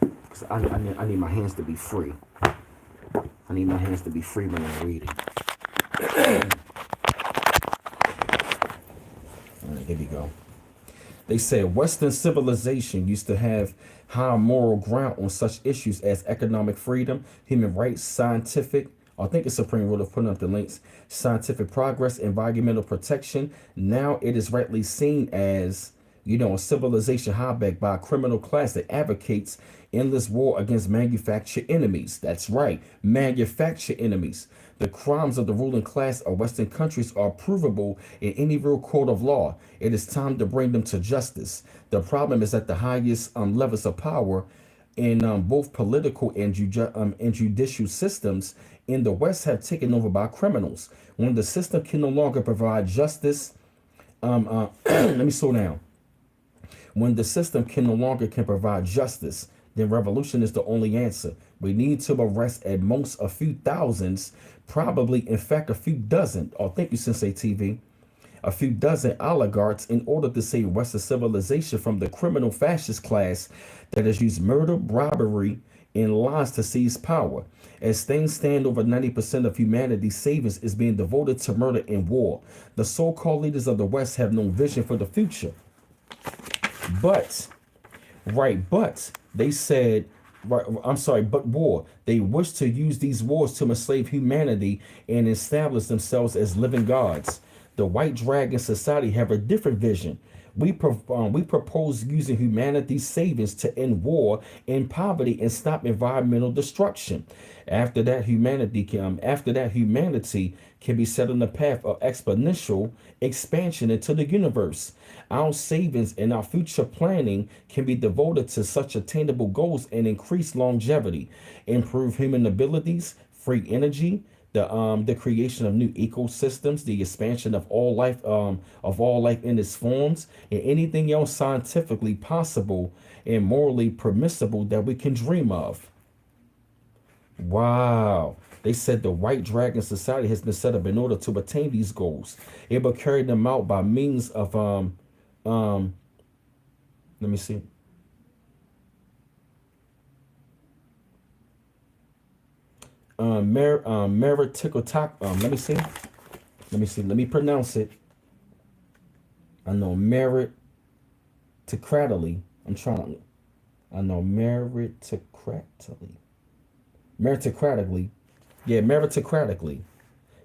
A: I need my hands to be free. I need my hands to be free when I'm reading. All right, here we go. They said Western civilization used to have high moral ground on such issues as economic freedom, human rights, scientific, I think it's Supreme Rule of putting up the links, scientific progress, environmental protection. Now it is rightly seen as, a civilization hijacked by a criminal class that advocates endless war against manufactured enemies. That's right, manufactured enemies. The crimes of the ruling class of Western countries are provable in any real court of law. It is time to bring them to justice. The problem is that the highest levels of power in both political and judicial systems in the West have taken over by criminals. When the system can no longer provide justice, let me slow down. When the system can no longer provide justice, then revolution is the only answer. We need to arrest at most a few thousands, probably, in fact, a few dozen, thank you, Sensei TV, a few dozen oligarchs in order to save Western civilization from the criminal fascist class that has used murder, bribery, and lies to seize power. As things stand, over 90% of humanity's savings is being devoted to murder and war. The so-called leaders of the West have no vision for the future. But they said right, I'm sorry, but war. They wish to use these wars to enslave humanity and establish themselves as living gods. The White Dragon Society have a different vision. We propose using humanity's savings to end war and poverty and stop environmental destruction. After that, humanity can be set on the path of exponential expansion into the universe. Our savings and our future planning can be devoted to such attainable goals and increase longevity, improve human abilities, free energy, the creation of new ecosystems, the expansion of all life in its forms, and anything else scientifically possible and morally permissible that we can dream of. Wow. They said the White Dragon Society has been set up in order to attain these goals. It will carry them out by means of um let me see. Meritocratic. Let me see. Let me see. Let me pronounce it. I know meritocratically. I'm trying to. I know meritocratically. Meritocratically. Yeah, meritocratically.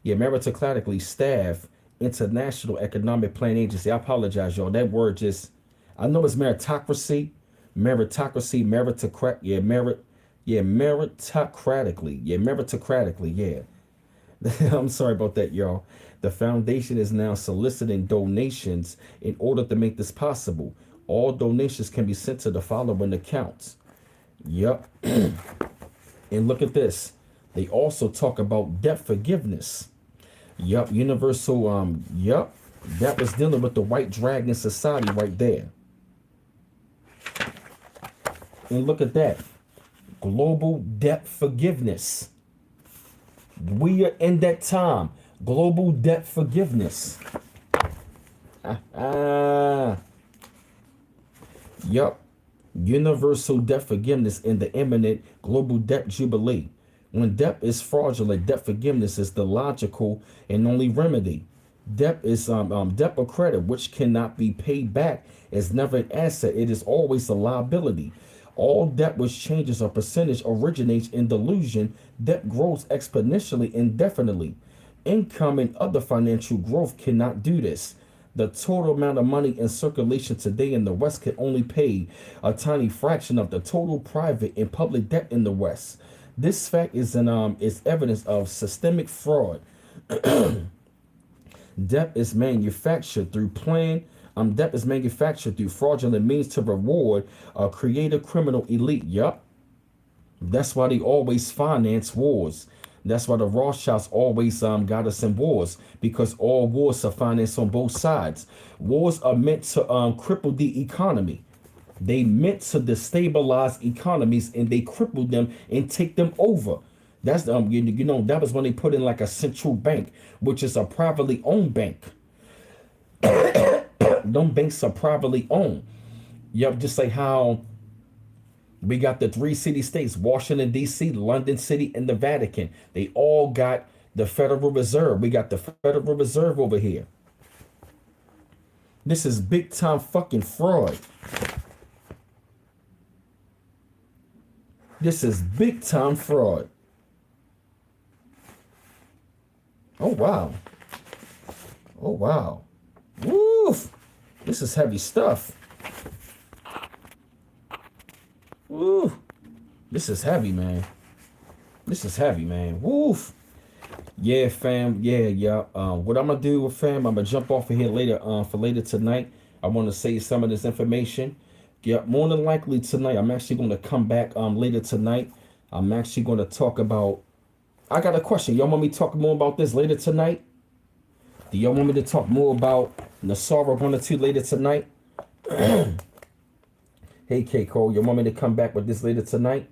A: Yeah, meritocratically staff International Economic Plan Agency. I apologize, y'all. That word just. I know it's meritocracy. Meritocrat. Yeah, meritocratically. Yeah, meritocratically. Yeah. I'm sorry about that, y'all. The foundation is now soliciting donations in order to make this possible. All donations can be sent to the following accounts. Yep. And look at this. They also talk about debt forgiveness. Yep. Universal. Yep. That was dealing with the White Dragon Society right there. And look at that. Global debt forgiveness. We are in that time. Global debt forgiveness. Yup. Universal debt forgiveness in the imminent global debt jubilee. When debt is fraudulent, debt forgiveness is the logical and only remedy. Debt is debt or credit which cannot be paid back is never an asset. It is always a liability. All debt which changes a percentage originates in delusion. Debt grows exponentially indefinitely. Income and other financial growth cannot do this. The total amount of money in circulation today in the West can only pay a tiny fraction of the total private and public debt in the West. This fact is evidence of systemic fraud. Debt is manufactured through debt is manufactured through fraudulent means to reward a creative criminal elite. Yup. That's why they always finance wars. That's why the Rothschilds always got us in wars, because all wars are financed on both sides. Wars are meant to cripple the economy. They meant to destabilize economies, and they cripple them and take them over. That's that was when they put in like a central bank, which is a privately owned bank. Them banks are privately owned. Yep, just like how we got the 3 city states, Washington, D.C., London City, and the Vatican. They all got the Federal Reserve. We got the Federal Reserve over here. This is big time fucking fraud. This is big time fraud. Oh, wow. Oh, wow. Woof. This is heavy stuff. Woo. This is heavy, man. This is heavy, man. Woof. Yeah, fam. Yeah. What I'm gonna do, fam, I'm gonna jump off of here later. For later tonight, I want to say some of this information. Yeah, more than likely tonight, I'm actually gonna come back. Later tonight, I'm actually gonna talk about. I got a question. Y'all want me to talk more about this later tonight? Do y'all want me to talk more about Nasara 1 or 2 later tonight? Hey, K. Cole, you want me to come back with this later tonight?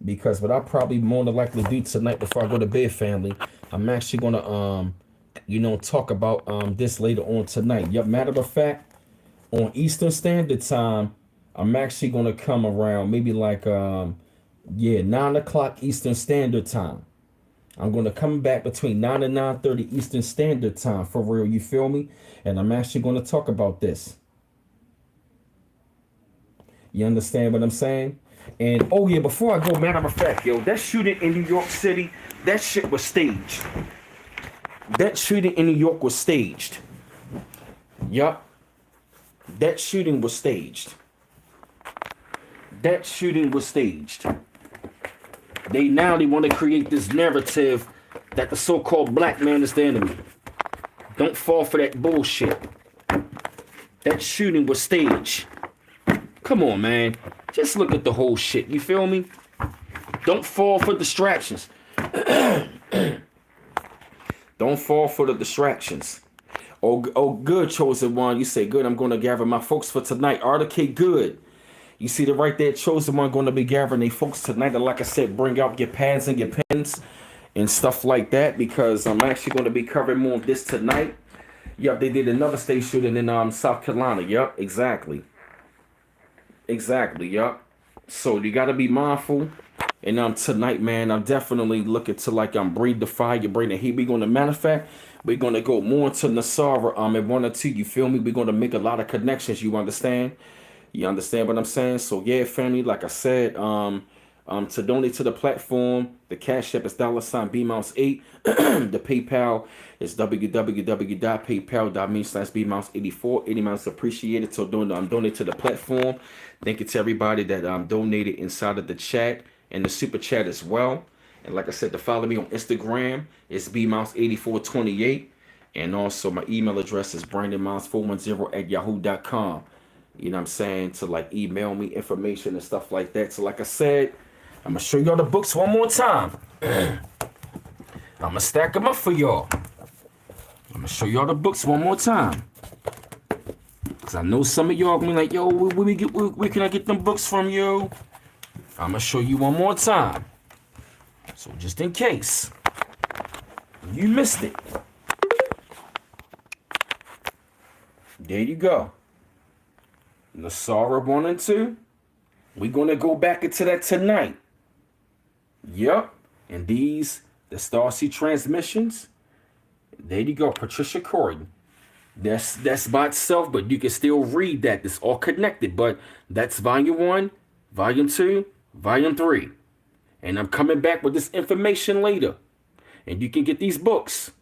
A: Because what I'll probably more than likely do tonight before I go to bed, family, I'm actually going to, talk about this later on tonight. Yep, matter of fact, on Eastern Standard Time, I'm actually going to come around maybe like, 9 o'clock Eastern Standard Time. I'm going to come back between 9 and 9:30 Eastern Standard Time, for real, you feel me? And I'm actually going to talk about this. You understand what I'm saying? And oh yeah, before I go, matter of fact, yo, that shooting in New York City, that shit was staged. That shooting in New York was staged. Yup. That shooting was staged. That shooting was staged. They want to create this narrative that the so-called black man is the enemy. Don't fall for that bullshit. That shooting was staged. Come on, man. Just look at the whole shit. You feel me? Don't fall for distractions. Don't fall for the distractions. Oh, good, chosen one. You say, good, I'm going to gather my folks for tonight. RDK, good. You see the right there, chosen one, going to be gathering their folks tonight. And like I said, bring out your pads and your pens and stuff like that, because I'm actually going to be covering more of this tonight. Yep, they did another state shooting in South Carolina. Yep, exactly. Exactly, yep. So you got to be mindful. And tonight, man, I'm definitely looking to breathe the fire, bring the heat. We're going to manifest. We're going to go more into Nasara at 1 or 2. You feel me? We're going to make a lot of connections. You understand? You understand what I'm saying? So yeah, family, like I said, to donate to the platform, the Cash App is $BMouse8. The PayPal is www.paypal.me/BMouse84. Any amounts appreciated. So donate to the platform. Thank you to everybody that donated inside of the chat and the super chat as well. And like I said, to follow me on Instagram, it's BMouse8428. And also my email address is BrandonMouse410@yahoo.com. You know what I'm saying? To email me information and stuff like that. So like I said, I'm going to show y'all the books one more time. I'm going to stack them up for y'all. I'm going to show y'all the books one more time. Because I know some of y'all going to be like, yo, where can I get them books from, yo? I'm going to show you one more time. So just in case you missed it. There you go. Nasara 1 and 2. We're going to go back into that tonight. Yep. And the Starseed transmissions. There you go, Patricia Corey. That's by itself, but you can still read that. It's all connected, but that's volume 1, volume 2, volume 3. And I'm coming back with this information later. And you can get these books.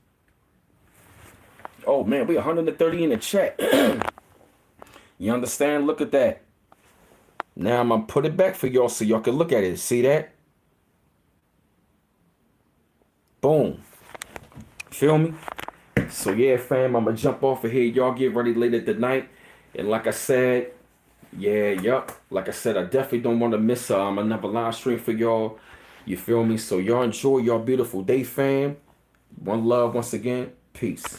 A: Oh man, we're 130 in the chat. You understand? Look at that. Now I'm going to put it back for y'all so y'all can look at it. See that? Boom. Feel me? So yeah, fam, I'm going to jump off of here. Y'all get ready later tonight. And like I said, like I said, I definitely don't want to miss another live stream for y'all. You feel me? So y'all enjoy your beautiful day, fam. One love once again. Peace.